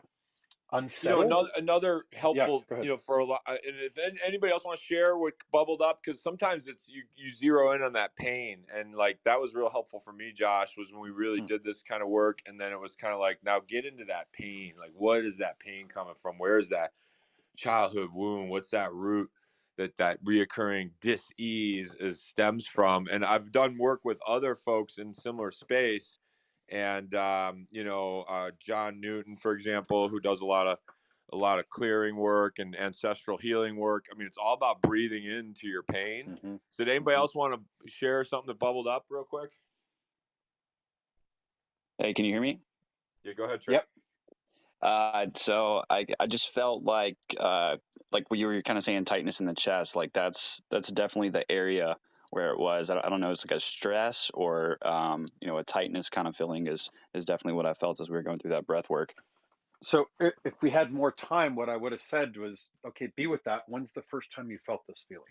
Speaker 1: unsettled.
Speaker 2: Another helpful, for a lot, and if anybody else wants to share what bubbled up, because sometimes it's you zero in on that pain, and like that was real helpful for me, Josh, was when we really did this kind of work, and then it was kind of like, now get into that pain. Like, what is that pain coming from? Where is that childhood wound? What's that root that reoccurring dis-ease stems from? And I've done work with other folks in similar space. And John Newton, for example, who does a lot of clearing work and ancestral healing work. I mean, it's all about breathing into your pain. So did anybody else want to share something that bubbled up real quick?
Speaker 8: Hey, can you hear me?
Speaker 2: Yeah, go ahead, Trey.
Speaker 1: Yep.
Speaker 8: So I just felt like what you were kind of saying, tightness in the chest, like that's definitely the area where it was. I don't know, it's like a stress or a tightness kind of feeling is definitely what I felt as we were going through that breath work.
Speaker 1: So if we had more time, what I would have said was, okay, be with that. When's the first time you felt this feeling?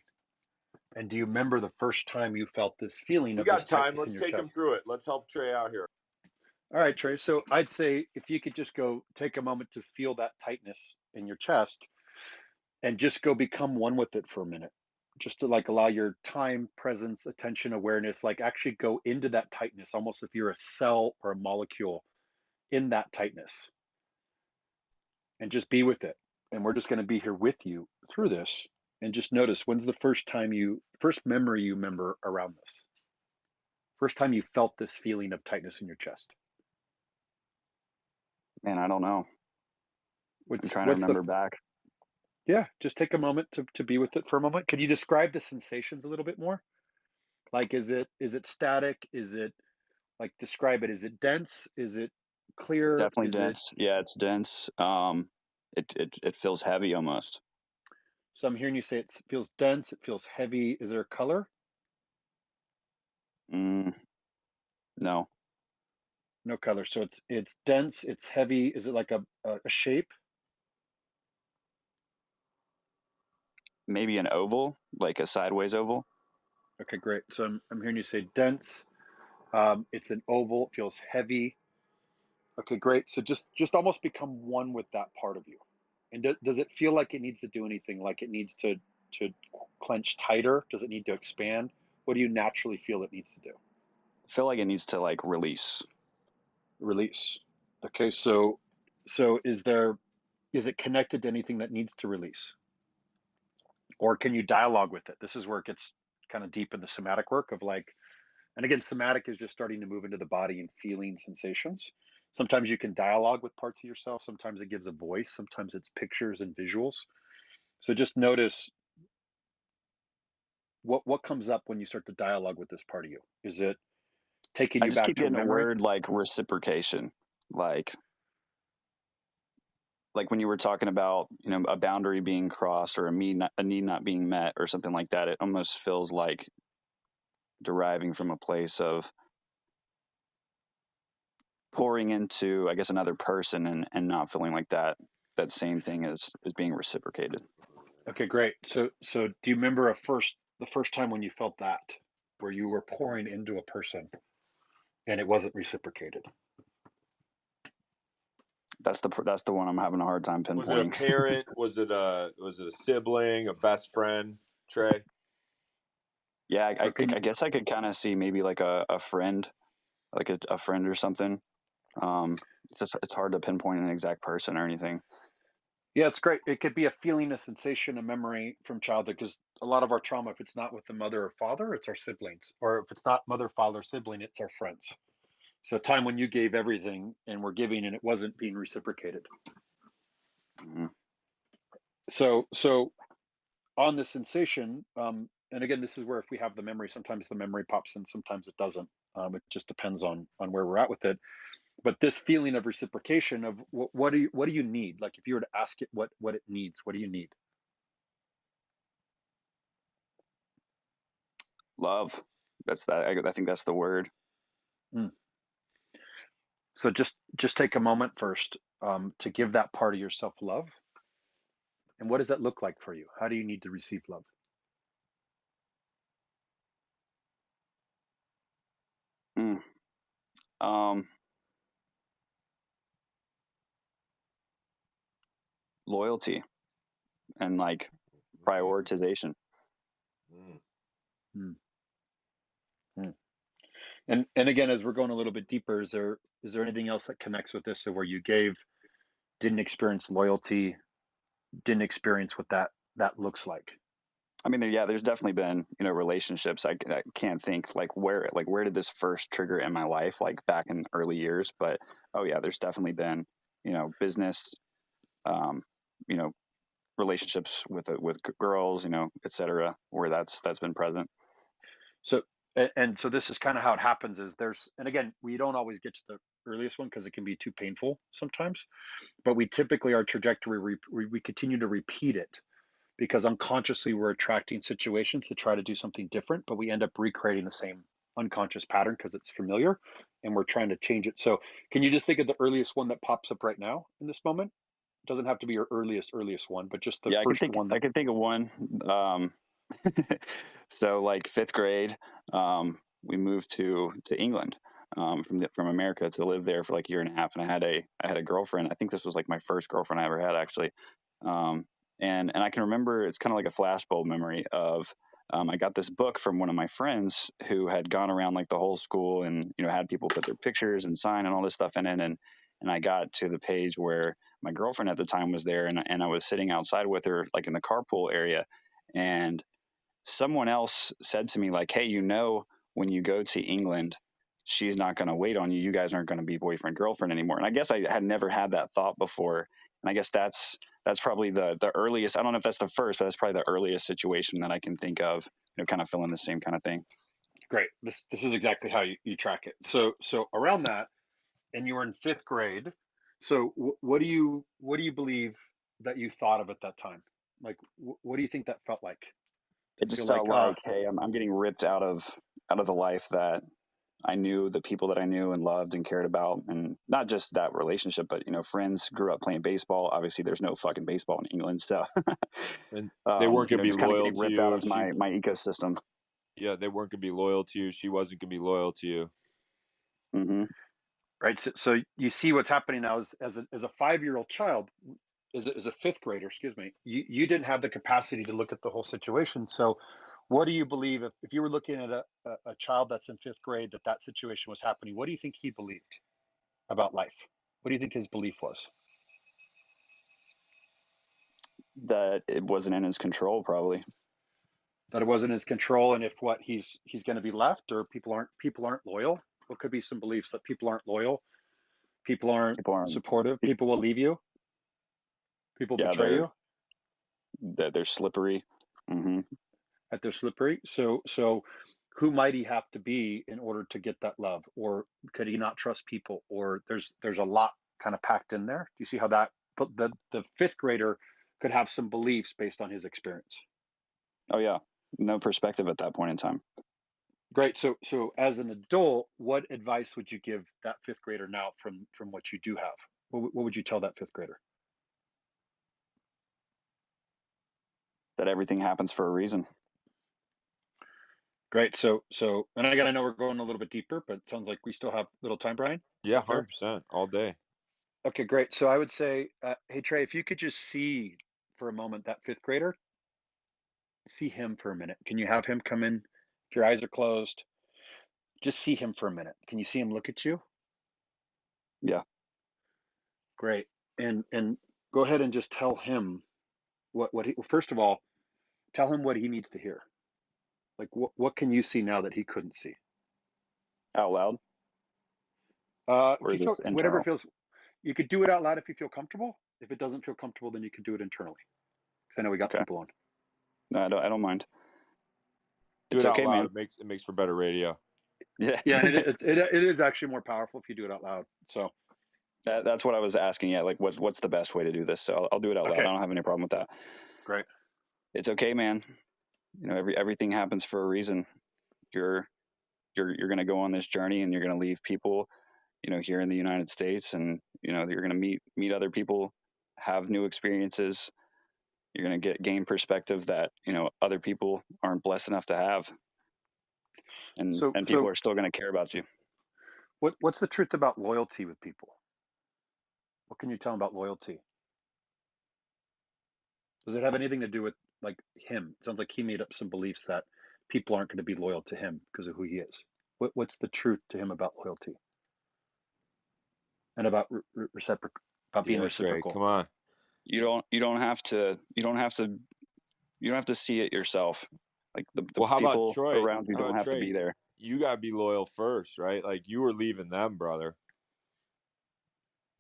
Speaker 1: And do you remember the first time you felt this feeling
Speaker 2: We
Speaker 1: of
Speaker 2: got
Speaker 1: this
Speaker 2: time.
Speaker 1: tightness
Speaker 2: Let's
Speaker 1: in your
Speaker 2: take
Speaker 1: chest?
Speaker 2: them through it. Let's help Trey out here.
Speaker 1: All right, Trey. So I'd say if you could just go take a moment to feel that tightness in your chest and just go become one with it for a minute. Just to like allow your time, presence, attention, awareness, like actually go into that tightness, almost if you're a cell or a molecule in that tightness, and just be with it. And we're just going to be here with you through this. And just notice, when's the first memory you remember around this? First time you felt this feeling of tightness in your chest?
Speaker 8: Man, I don't know. I'm trying to remember back.
Speaker 1: Yeah, just take a moment to be with it for a moment. Can you describe the sensations a little bit more? Like, is it static? Is it like, describe it? Is it dense? Is it clear?
Speaker 8: Definitely dense. Yeah, it's dense. It feels heavy almost.
Speaker 1: So I'm hearing you say it feels dense. It feels heavy. Is there a color?
Speaker 8: No.
Speaker 1: No color. So it's dense. It's heavy. Is it like a shape?
Speaker 8: Maybe an oval, like a sideways oval.
Speaker 1: Okay, great. So I'm hearing you say dense. It's an oval. It feels heavy. Okay, great. So just almost become one with that part of you. And does it feel like it needs to do anything? Like it needs to clench tighter? Does it need to expand? What do you naturally feel it needs to do?
Speaker 8: I feel like it needs to like release.
Speaker 1: Release. Okay, so is it connected to anything that needs to release? Or can you dialogue with it? This is where it gets kind of deep in the somatic work of like, and again, somatic is just starting to move into the body and feeling sensations. Sometimes you can dialogue with parts of yourself. Sometimes it gives a voice. Sometimes it's pictures and visuals. So just notice what comes up when you start to dialogue with this part of you. Is it taking
Speaker 8: I
Speaker 1: you
Speaker 8: just
Speaker 1: back
Speaker 8: keep
Speaker 1: to a
Speaker 8: getting the
Speaker 1: memory?
Speaker 8: word like reciprocation, like when you were talking about a boundary being crossed or a need not being met or something like that. It almost feels like deriving from a place of pouring into, I guess, another person and not feeling like that same thing is being reciprocated.
Speaker 1: Okay, great. So do you remember the first time when you felt that, where you were pouring into a person and it wasn't reciprocated?
Speaker 8: That's the one I'm having a hard time pinpointing.
Speaker 2: Was it a parent? was it a sibling, a best friend, Trey?
Speaker 8: Yeah, I guess I could kind of see maybe like a friend, like a friend or something. It's hard to pinpoint an exact person or anything.
Speaker 1: Yeah, it's great. It could be a feeling, a sensation, a memory from childhood, because a lot of our trauma, if it's not with the mother or father, it's our siblings. Or if it's not mother, father, sibling, it's our friends. So a time when you gave everything and were giving and it wasn't being reciprocated.
Speaker 8: Mm-hmm.
Speaker 1: So on the sensation, and again, this is where if we have the memory, sometimes the memory pops in, sometimes it doesn't. It just depends on where we're at with it. But this feeling of reciprocation of what do you need? Like if you were to ask it what it needs, what do you need?
Speaker 8: Love. I think that's the word.
Speaker 1: Mm. So just take a moment first to give that part of yourself love. And what does that look like for you? How do you need to receive love?
Speaker 8: Mm. Loyalty and like prioritization.
Speaker 2: Mm.
Speaker 1: Mm. Mm. And again, as we're going a little bit deeper, is there anything else that connects with this? So where you gave, didn't experience loyalty, didn't experience what that looks like.
Speaker 8: I mean, there's definitely been, relationships. I can't think where did this first trigger in my life, like back in early years. But oh yeah, there's definitely been, business, um, you know, relationships with girls, et cetera, where that's been present.
Speaker 1: So and so this is kind of how it happens. Is there's, and again, we don't always get to the earliest one because it can be too painful sometimes. But we typically, our trajectory, we continue to repeat it because unconsciously we're attracting situations to try to do something different, but we end up recreating the same unconscious pattern because it's familiar and we're trying to change it. So can you just think of the earliest one that pops up right now in this moment? It doesn't have to be your earliest one, but just the
Speaker 8: Yeah,
Speaker 1: first one
Speaker 8: I
Speaker 1: that.
Speaker 8: could think of one. So like fifth grade, we moved to England, from America to live there for like a year and a half. And I had a girlfriend. I think this was like my first girlfriend I ever had, actually. Um, and I can remember, it's kind of like a flashbulb memory of, I got this book from one of my friends who had gone around like the whole school and, had people put their pictures and sign and all this stuff in it. And I got to the page where my girlfriend at the time was there, and I was sitting outside with her, like in the carpool area. And someone else said to me, like, hey, when you go to England, she's not going to wait on you. You guys aren't going to be boyfriend, girlfriend anymore. And I guess I had never had that thought before. And I guess that's probably the earliest. I don't know if that's the first, but that's probably the earliest situation that I can think of, kind of feeling the same kind of thing.
Speaker 1: Great. This is exactly how you track it. So around that, and you were in fifth grade. So what do you believe that you thought of at that time? Like, what do you think that felt like?
Speaker 8: It
Speaker 1: Did you
Speaker 8: just
Speaker 1: feel
Speaker 8: felt
Speaker 1: like,
Speaker 8: like, hey, I'm getting ripped out of the life that I knew, the people that I knew and loved and cared about, and not just that relationship, but friends. Grew up playing baseball. Obviously, there's no fucking baseball in England, so
Speaker 2: And they weren't gonna be
Speaker 8: just kind of
Speaker 2: loyal
Speaker 8: getting
Speaker 2: to
Speaker 8: ripped out
Speaker 2: you.
Speaker 8: of my ecosystem.
Speaker 2: Yeah, they weren't gonna be loyal to you. She wasn't gonna be loyal to you.
Speaker 8: Mm-hmm.
Speaker 1: right? So you see what's happening now as a 5-year-old child, as a fifth grader, excuse me, you didn't have the capacity to look at the whole situation. So what do you believe, if you were looking at a child that's in fifth grade, that situation was happening, what do you think he believed about life? What do you think his belief was?
Speaker 8: That it wasn't in his control, probably.
Speaker 1: That it wasn't his control, and if what he's going to be left, or people aren't loyal. What could be some beliefs that people aren't loyal, people aren't
Speaker 8: People aren't.
Speaker 1: supportive, people will leave you, people
Speaker 8: Yeah,
Speaker 1: betray you,
Speaker 8: they're slippery. Mm-hmm.
Speaker 1: that they're slippery. So who might he have to be in order to get that love, or could he not trust people, or there's a lot kind of packed in there. Do you see how that, but the fifth grader could have some beliefs based on his experience?
Speaker 8: Oh yeah, no perspective at that point in time.
Speaker 1: Great. So as an adult, what advice would you give that fifth grader now from what you do have? What would you tell that fifth grader?
Speaker 8: That everything happens for a reason.
Speaker 1: Great. And again, I know we're going a little bit deeper, but it sounds like we still have a little time, Brian. Is
Speaker 2: Yeah,
Speaker 1: that fair?
Speaker 2: 100% all day.
Speaker 1: Okay, great. So I would say, hey Trey, if you could just see for a moment that fifth grader, see him for a minute. Can you have him come in? If your eyes are closed, just see him for a minute. Can you see him look at you?
Speaker 8: Yeah.
Speaker 1: Great. And go ahead and just tell him what he, first of all, tell him what he needs to hear. Like what can you see now that he couldn't see?
Speaker 8: Out loud,
Speaker 1: If
Speaker 8: or
Speaker 1: you
Speaker 8: is
Speaker 1: feel
Speaker 8: this
Speaker 1: whatever
Speaker 8: internal?
Speaker 1: feels, you could do it out loud if you feel comfortable. If it doesn't feel comfortable, then you can do it internally. Because I know we got
Speaker 8: Okay.
Speaker 1: people on.
Speaker 8: No, I don't mind.
Speaker 2: Do
Speaker 8: It's
Speaker 2: it out
Speaker 8: okay,
Speaker 2: loud.
Speaker 8: man.
Speaker 2: It makes for better radio.
Speaker 8: Yeah.
Speaker 1: Yeah, and it is actually more powerful if you do it out loud. So
Speaker 8: That's what I was asking. Yeah, like what's the best way to do this? So I'll do it out loud.
Speaker 1: okay,
Speaker 8: I don't have any problem with that.
Speaker 1: great.
Speaker 8: It's okay, man. You know, everything happens for a reason. You're going to go on this journey, and you're going to leave people, you know, here in the United States, and you know you're going to meet other people, have new experiences. You're going to gain perspective that you know other people aren't blessed enough to have, and
Speaker 1: So
Speaker 8: people are still going to care about you.
Speaker 1: what's the truth about loyalty with people? What can you tell them about loyalty? Does it have anything to do with like him? It sounds like he made up some beliefs that people aren't going to be loyal to him because of who he is. What's the truth to him about loyalty and about about being
Speaker 2: Yeah, Trey,
Speaker 1: reciprocal?
Speaker 2: come on.
Speaker 8: You don't have to see it yourself. Like the
Speaker 2: Well, how about
Speaker 8: people
Speaker 2: Troy?
Speaker 8: around you
Speaker 2: How
Speaker 8: don't
Speaker 2: about
Speaker 8: have to be
Speaker 2: Trey?
Speaker 8: there.
Speaker 2: You gotta be loyal first, right? Like you were leaving them, brother.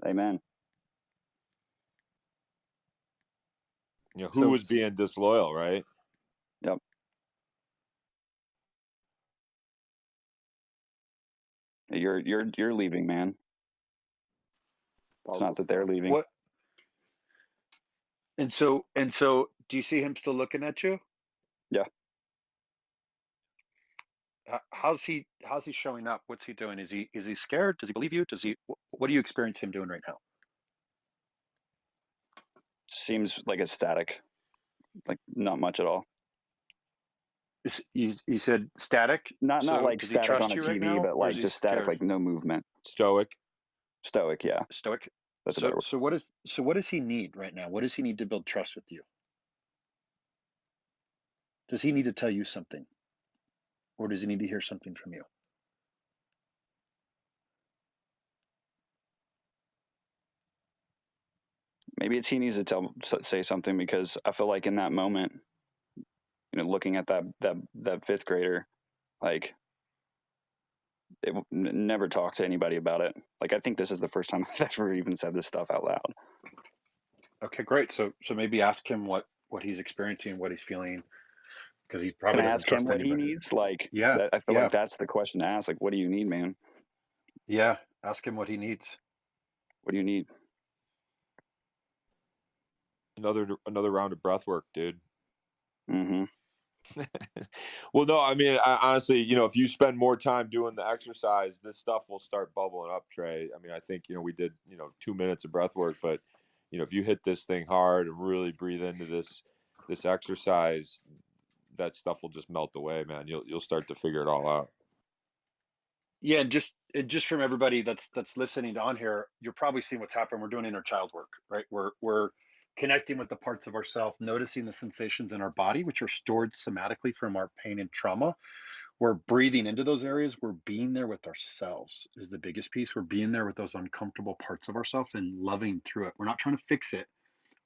Speaker 8: Amen.
Speaker 2: You know, who
Speaker 1: So
Speaker 2: was being disloyal, right?
Speaker 8: Yep. You're leaving, man. It's not that they're leaving.
Speaker 1: what? And so do you see him still looking at you?
Speaker 8: Yeah.
Speaker 1: How's he showing up? What's he doing? Is he scared? Does he believe you? Does he? What do you experience him doing right now?
Speaker 8: Seems like it's static. Like not much at all.
Speaker 1: You said static.
Speaker 8: Not
Speaker 1: So
Speaker 8: like
Speaker 1: does he
Speaker 8: static on
Speaker 1: trust
Speaker 8: a
Speaker 1: you right
Speaker 8: TV,
Speaker 1: now,
Speaker 8: but
Speaker 1: or is
Speaker 8: like
Speaker 1: he
Speaker 8: just static,
Speaker 1: scared?
Speaker 8: like no movement.
Speaker 2: Stoic.
Speaker 8: Stoic, yeah.
Speaker 1: Stoic.
Speaker 8: That's a better word.
Speaker 1: So what does he need right now? What does he need to build trust with you? Does he need to tell you something, or does he need to hear something from you?
Speaker 8: Maybe it's he needs to say something, because I feel like in that moment, you know, looking at that fifth grader, like it never talked to anybody about it. Like I think this is the first time I've ever even said this stuff out loud.
Speaker 1: Okay, great. So maybe ask him what he's experiencing, what he's feeling, because he
Speaker 8: Can
Speaker 1: probably
Speaker 8: I
Speaker 1: doesn't
Speaker 8: ask him
Speaker 1: trust
Speaker 8: what he
Speaker 1: anybody.
Speaker 8: needs? Like
Speaker 1: Yeah,
Speaker 8: that, I feel
Speaker 1: yeah,
Speaker 8: like that's the question to ask. Like, what do you need, man?
Speaker 1: yeah. Ask him what he needs.
Speaker 8: What do you need?
Speaker 2: Another round of breath work, dude.
Speaker 8: Mm-hmm.
Speaker 2: Well, no, I mean, honestly, you know, if you spend more time doing the exercise, this stuff will start bubbling up, Trey. I mean, I think, you know, we did, you know, 2 minutes of breath work, but, you know, if you hit this thing hard and really breathe into this exercise, that stuff will just melt away, man. You'll start to figure it all out.
Speaker 1: Yeah, and just from everybody that's listening on here, you're probably seeing what's happening. We're doing inner child work, right? We're connecting with the parts of ourself, noticing the sensations in our body, which are stored somatically from our pain and trauma. We're breathing into those areas. We're being there with ourselves is the biggest piece. We're being there with those uncomfortable parts of ourselves and loving through it. We're not trying to fix it.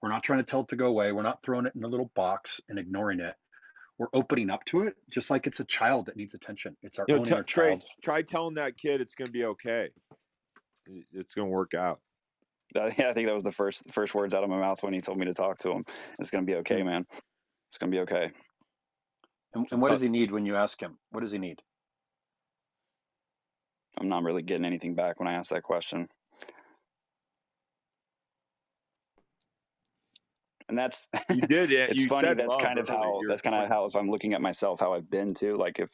Speaker 1: We're not trying to tell it to go away. We're not throwing it in a little box and ignoring it. We're opening up to it, just like it's a child that needs attention. It's our
Speaker 2: You
Speaker 1: own
Speaker 2: know,
Speaker 1: inner
Speaker 2: Trey,
Speaker 1: child.
Speaker 2: try telling that kid it's going to be okay. It's going to work out.
Speaker 8: Yeah, I think that was the first words out of my mouth when he told me to talk to him. It's gonna be okay, man. It's gonna be okay.
Speaker 1: And what does he need when you ask him? What does he need?
Speaker 8: I'm not really getting anything back when I ask that question. And that's
Speaker 2: You did it.
Speaker 8: it's
Speaker 2: You
Speaker 8: funny.
Speaker 2: said
Speaker 8: That's
Speaker 2: love
Speaker 8: kind of
Speaker 2: earlier.
Speaker 8: how if I'm looking at myself, how I've been too. Like if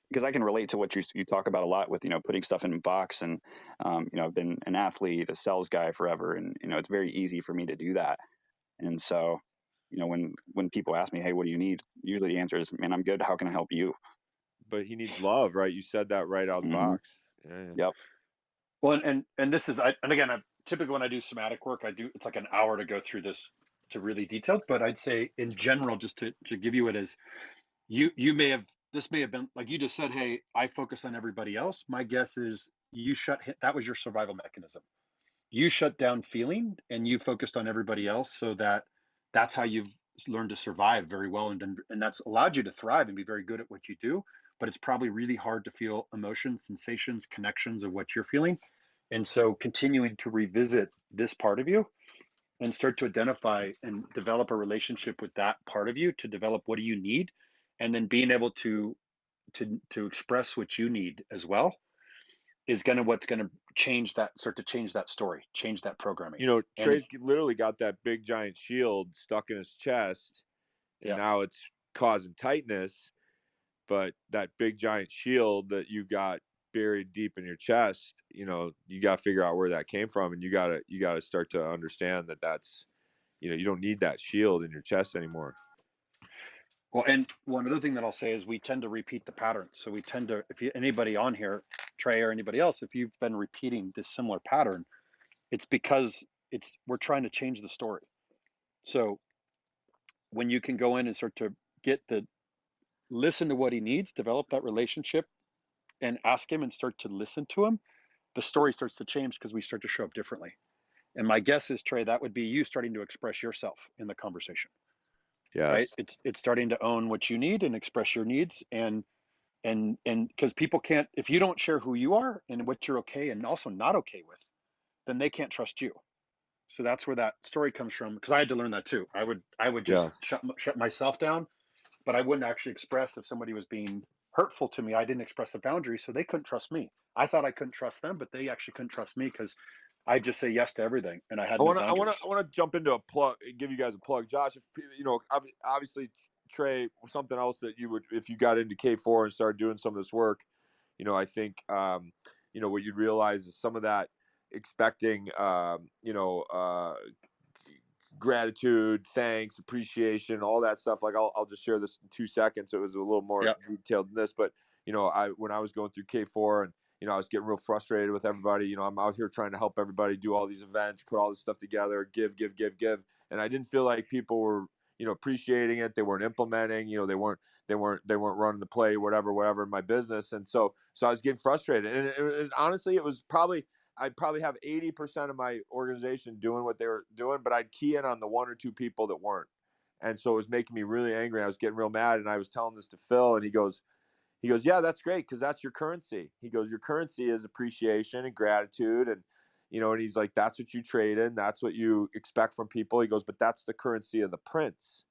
Speaker 8: because I can relate to what you talk about a lot with, you know, putting stuff in a box, and you know, I've been an athlete, a sales guy forever, and you know, it's very easy for me to do that. And so, you know, when people ask me, hey, what do you need? Usually the answer is, man, I'm good. How can I help you?
Speaker 2: But he needs love, right? You said that right out of the
Speaker 8: Mm-hmm.
Speaker 2: box. Yeah.
Speaker 8: Yep.
Speaker 1: Well, and this is, and again, typically when I do somatic work, it's like an hour to go through this to really detailed. But I'd say in general, just to give you it as this may have been like you just said, hey, I focus on everybody else. My guess is that was your survival mechanism. You shut down feeling and you focused on everybody else, so that's how you've learned to survive very well, and that's allowed you to thrive and be very good at what you do. But it's probably really hard to feel emotions, sensations, connections of what you're feeling. And so continuing to revisit this part of you and start to identify and develop a relationship with that part of you, to develop what do you need, and then being able to express what you need as well, is what's gonna start to change that story, change that programming.
Speaker 2: You know,
Speaker 1: And
Speaker 2: Trey's literally got that big giant shield stuck in his chest, and
Speaker 1: yeah,
Speaker 2: now it's causing tightness. But that big giant shield that you got buried deep in your chest, you know, you got to figure out where that came from, and you got to start to understand that that's, you know, you don't need that shield in your chest anymore.
Speaker 1: well, and one other thing that I'll say is we tend to repeat the pattern. So we tend to, anybody on here, Trey or anybody else, if you've been repeating this similar pattern, it's because we're trying to change the story. So when you can go in and start to listen to what he needs, develop that relationship, and ask him and start to listen to him, the story starts to change because we start to show up differently. And my guess is, Trey, that would be you starting to express yourself in the conversation. Right?
Speaker 2: Yes.
Speaker 1: It's starting to own what you need and express your needs, and because people can't, if you don't share who you are and what you're okay and also not okay with, then they can't trust you. So that's where that story comes from. Because I had to learn that too. I would just
Speaker 2: Yes.
Speaker 1: shut myself down, but I wouldn't actually express if somebody was being hurtful to me. I didn't express a boundary, so they couldn't trust me. I thought I couldn't trust them, but they actually couldn't trust me because I just say yes to everything, and I had no boundaries.
Speaker 2: I want to jump into a plug, give you guys a plug, Josh. If you know, obviously, Trey, something else that you would, if you got into K4 and started doing some of this work, you know, I think, you know, what you'd realize is some of that expecting, gratitude, thanks, appreciation, all that stuff. Like I'll just share this in 2 seconds. It was a little more detailed than this, but you know, when I was going through K4 and you know, I was getting real frustrated with everybody. You know, I'm out here trying to help everybody do all these events, put all this stuff together, give, and I didn't feel like people were, you know, appreciating it. They weren't implementing. You know, they weren't running the play, whatever in my business, and so I was getting frustrated. And honestly, it was probably, I'd probably have 80% of my organization doing what they were doing, but I'd key in on the 1 or 2 people that weren't. And so it was making me really angry. I was getting real mad, and I was telling this to Phil, and he goes, yeah, that's great, because that's your currency. He goes, your currency is appreciation and gratitude, and you know, and he's like, that's what you trade in, that's what you expect from people. He goes, but that's the currency of the prince.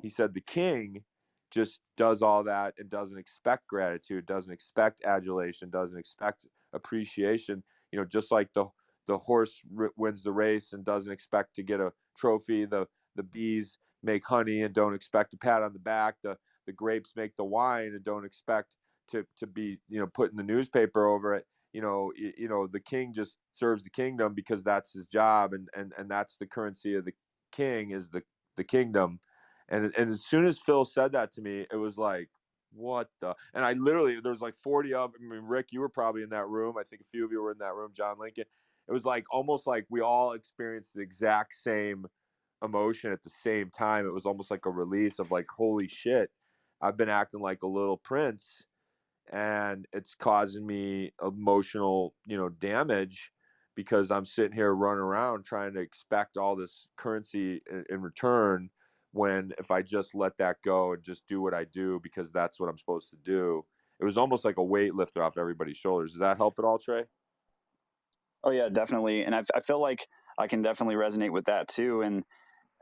Speaker 2: He said the king just does all that and doesn't expect gratitude, doesn't expect adulation, doesn't expect appreciation. You know, just like the horse wins the race and doesn't expect to get a trophy. The bees make honey and don't expect a pat on the back. The grapes make the wine and don't expect to be, you know, put in the newspaper over it. You know, the king just serves the kingdom because that's his job, and that's the currency of the king, is the kingdom. And as soon as Phil said that to me, it was like, what the? And I literally, there's like 40 of, I mean, Rick, you were probably in that room. I think a few of you were in that room, John Lincoln. It was like almost like we all experienced the exact same emotion at the same time. It was almost like a release of like, holy shit, I've been acting like a little prince, and it's causing me emotional, you know, damage, because I'm sitting here running around trying to expect all this currency in return, when if I just let that go and just do what I do because that's what I'm supposed to do, it was almost like a weight lifted off everybody's shoulders. Does that help at all, Trey?
Speaker 8: Oh yeah, definitely. And I feel like I can definitely resonate with that too. And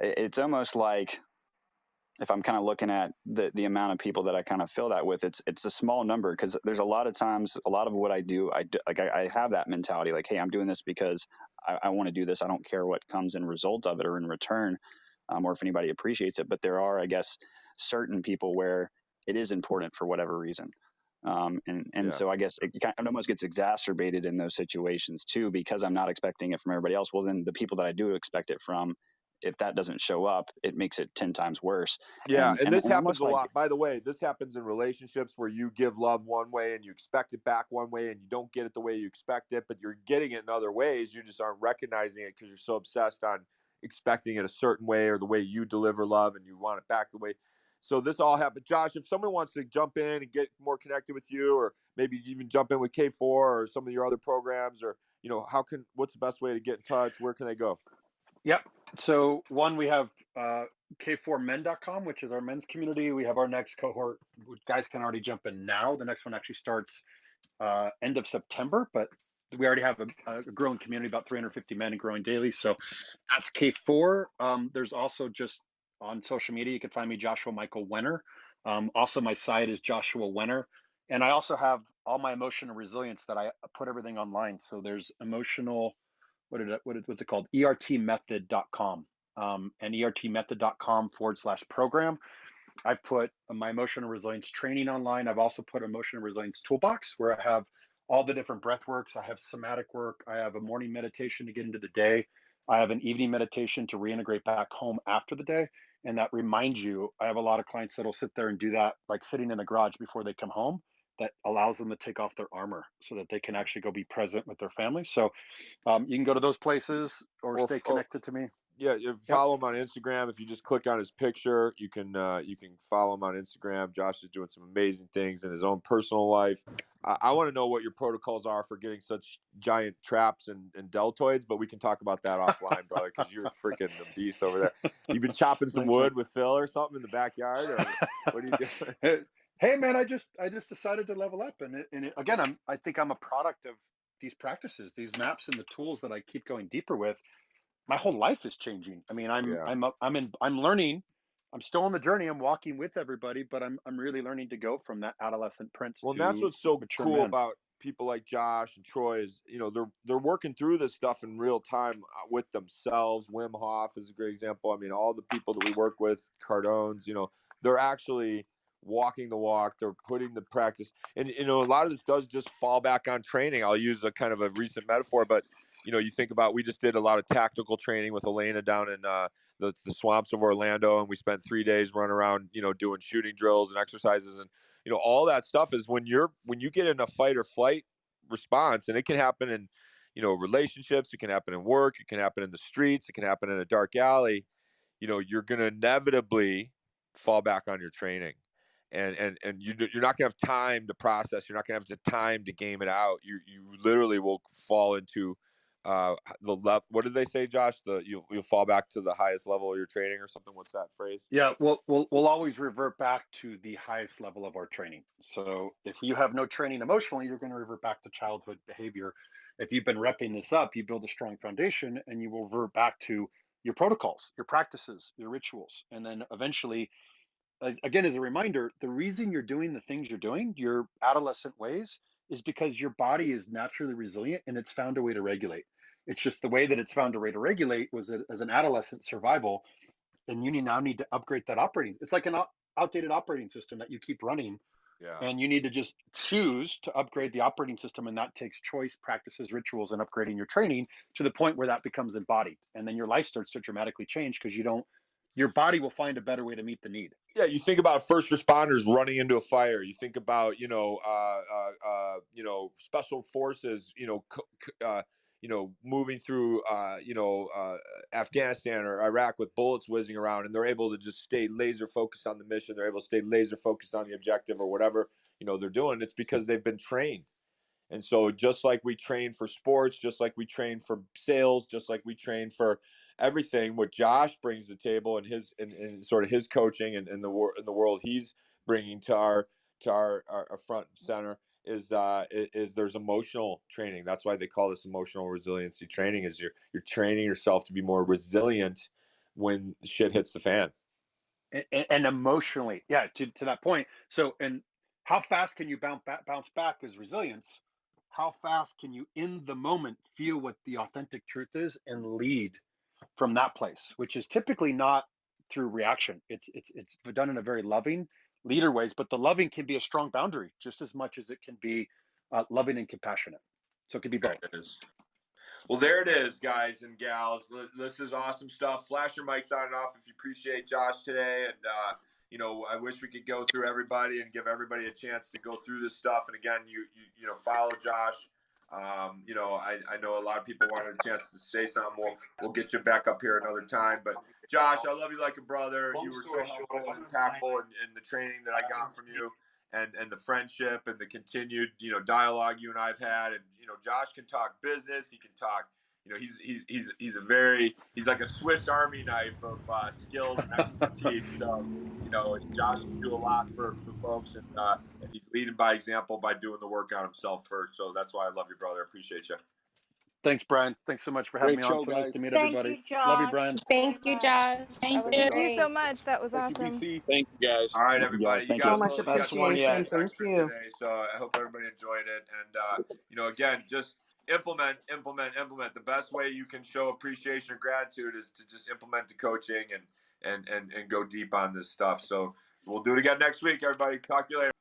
Speaker 8: it's almost like, if I'm kind of looking at the amount of people that I kind of feel that with, it's a small number, because there's a lot of times, a lot of what I do, I have that mentality, like, hey, I'm doing this because I want to do this. I don't care what comes in result of it or in return, or if anybody appreciates it. But there are, I guess, certain people where it is important for whatever reason.
Speaker 2: Yeah.
Speaker 8: So I guess it kind of almost gets exacerbated in those situations too, because I'm not expecting it from everybody else. Well, then the people that I do expect it from, if that doesn't show up, it makes it 10 times worse.
Speaker 2: Yeah, and this
Speaker 8: And
Speaker 2: happens
Speaker 8: almost
Speaker 2: a
Speaker 8: like,
Speaker 2: lot. By the way, this happens in relationships where you give love one way and you expect it back one way, and you don't get it the way you expect it, but you're getting it in other ways. You just aren't recognizing it because you're so obsessed on expecting it a certain way or the way you deliver love, and you want it back the way. So this all happened. Josh, if someone wants to jump in and get more connected with you, or maybe even jump in with K4 or some of your other programs, or, what's the best way to get in touch? Where can they go?
Speaker 1: Yep. So one, we have k4men.com, which is our men's community. We have our next cohort. Guys can already jump in now. The next one actually starts end of September, but we already have a growing community, about 350 men and growing daily. So that's K4. There's also just on social media, you can find me, Joshua Michael Wenner. Also, my site is Joshua Wenner. And I also have all my emotional resilience that I put everything online. So there's emotional, what's it called? ertmethod.com. And ertmethod.com/program. I've put my emotional resilience training online. I've also put emotional resilience toolbox where I have all the different breath works. I have somatic work. I have a morning meditation to get into the day. I have an evening meditation to reintegrate back home after the day. And that reminds you, I have a lot of clients that'll sit there and do that, like sitting in the garage before they come home. That allows them to take off their armor so that they can actually go be present with their family. So you can go to those places or stay connected to me.
Speaker 2: Yeah, follow him on Instagram. If you just click on his picture, you can follow him on Instagram. Josh is doing some amazing things in his own personal life. I want to know what your protocols are for getting such giant traps and deltoids, but we can talk about that offline, brother, because you're freaking a beast over there. You've been chopping some wood with Phil or something in the backyard, or what are you doing?
Speaker 1: Hey man, I just decided to level up, and again, I think I'm a product of these practices, these maps, and the tools that I keep going deeper with. My whole life is changing. I mean, I'm learning. I'm still on the journey. I'm walking with everybody, but I'm really learning to go from that adolescent prince to
Speaker 2: that's what's so
Speaker 1: mature
Speaker 2: cool
Speaker 1: man.
Speaker 2: about people like Josh and Troy is, they're working through this stuff in real time with themselves. Wim Hof is a great example. I mean, all the people that we work with, Cardones, they're actually walking the walk. They're putting the practice, and a lot of this does just fall back on training. I'll use a kind of a recent metaphor, but you think about, we just did a lot of tactical training with Elena down in the swamps of Orlando, and we spent 3 days running around, doing shooting drills and exercises, and all that stuff is when you get in a fight or flight response, and it can happen in relationships, it can happen in work, it can happen in the streets, it can happen in a dark alley. You're going to inevitably fall back on your training, and you're not going to have time to process. You're not going to have the time to game it out. You literally will fall into the left. What did they say, Josh? You'll fall back to the highest level of your training or something. What's that phrase?
Speaker 1: Yeah, we'll always revert back to the highest level of our training. So if you have no training emotionally, you're going to revert back to childhood behavior. If you've been repping this up, you build a strong foundation, and you will revert back to your protocols, your practices, your rituals, and then eventually, again, as a reminder, the reason you're doing the things you're doing, your adolescent ways, is because your body is naturally resilient and it's found a way to regulate. It's just the way that it's found a way to regulate was as an adolescent survival, and you now need to upgrade that operating. It's like an outdated operating system that you keep running, and you need to just choose to upgrade the operating system, and that takes choice, practices, rituals, and upgrading your training to the point where that becomes embodied, and then your life starts to dramatically change because your body will find a better way to meet the need.
Speaker 2: Yeah, you think about first responders running into a fire. You think about special forces, moving through Afghanistan or Iraq with bullets whizzing around, and they're able to just stay laser focused on the mission. They're able to stay laser focused on the objective or whatever they're doing. It's because they've been trained. And so just like we train for sports, just like we train for sales, just like we train for everything, what Josh brings to the table and his and sort of his coaching and the world he's bringing to our front and center is there's emotional training. That's why they call this emotional resiliency training. Is you're training yourself to be more resilient when the shit hits the fan.
Speaker 1: And emotionally, yeah, to that point. So, and how fast can you bounce back is resilience. How fast can you in the moment feel what the authentic truth is and lead from that place, which is typically not through reaction. It's done in a very loving leader ways, but the loving can be a strong boundary just as much as it can be loving and compassionate. So it can be both.
Speaker 2: There it is. Well, there it is, guys and gals. This is awesome stuff. Flash your mics on and off if you appreciate Josh today. And, I wish we could go through everybody and give everybody a chance to go through this stuff. And again, you follow Josh You know, I know a lot of people wanted a chance to say something. We'll get you back up here another time. But Josh, I love you like a brother. You were so helpful and impactful in the training that I got from you, and the friendship and the continued, you know, dialogue you and I've had. And you know, Josh can talk business. He can talk. You know, he's like a Swiss Army knife of skills and expertise. So, you know, Josh can do a lot for folks, and he's leading by example by doing the work on himself first. So that's why I love you, brother. Appreciate you.
Speaker 1: Thanks, Brian. Thanks so much for having me on. So nice to meet everybody.
Speaker 9: Thank you, Josh.
Speaker 1: Love you, Brian.
Speaker 7: Thank you, Josh.
Speaker 9: Thank
Speaker 7: That
Speaker 9: you
Speaker 7: was
Speaker 9: so
Speaker 7: great.
Speaker 9: much. That was awesome.
Speaker 10: Thank you, guys.
Speaker 2: All right,
Speaker 8: Thank you,
Speaker 2: everybody.
Speaker 8: guys.
Speaker 2: You
Speaker 8: Thank
Speaker 2: got
Speaker 6: So
Speaker 2: a
Speaker 6: much
Speaker 2: little, you got 20
Speaker 6: appreciation.
Speaker 2: minutes
Speaker 6: Thank
Speaker 2: extra
Speaker 6: you.
Speaker 2: today, so I hope everybody enjoyed it. And you know, again, just implement. The best way you can show appreciation or gratitude is to just implement the coaching and go deep on this stuff. So we'll do it again next week, everybody. Talk to you later.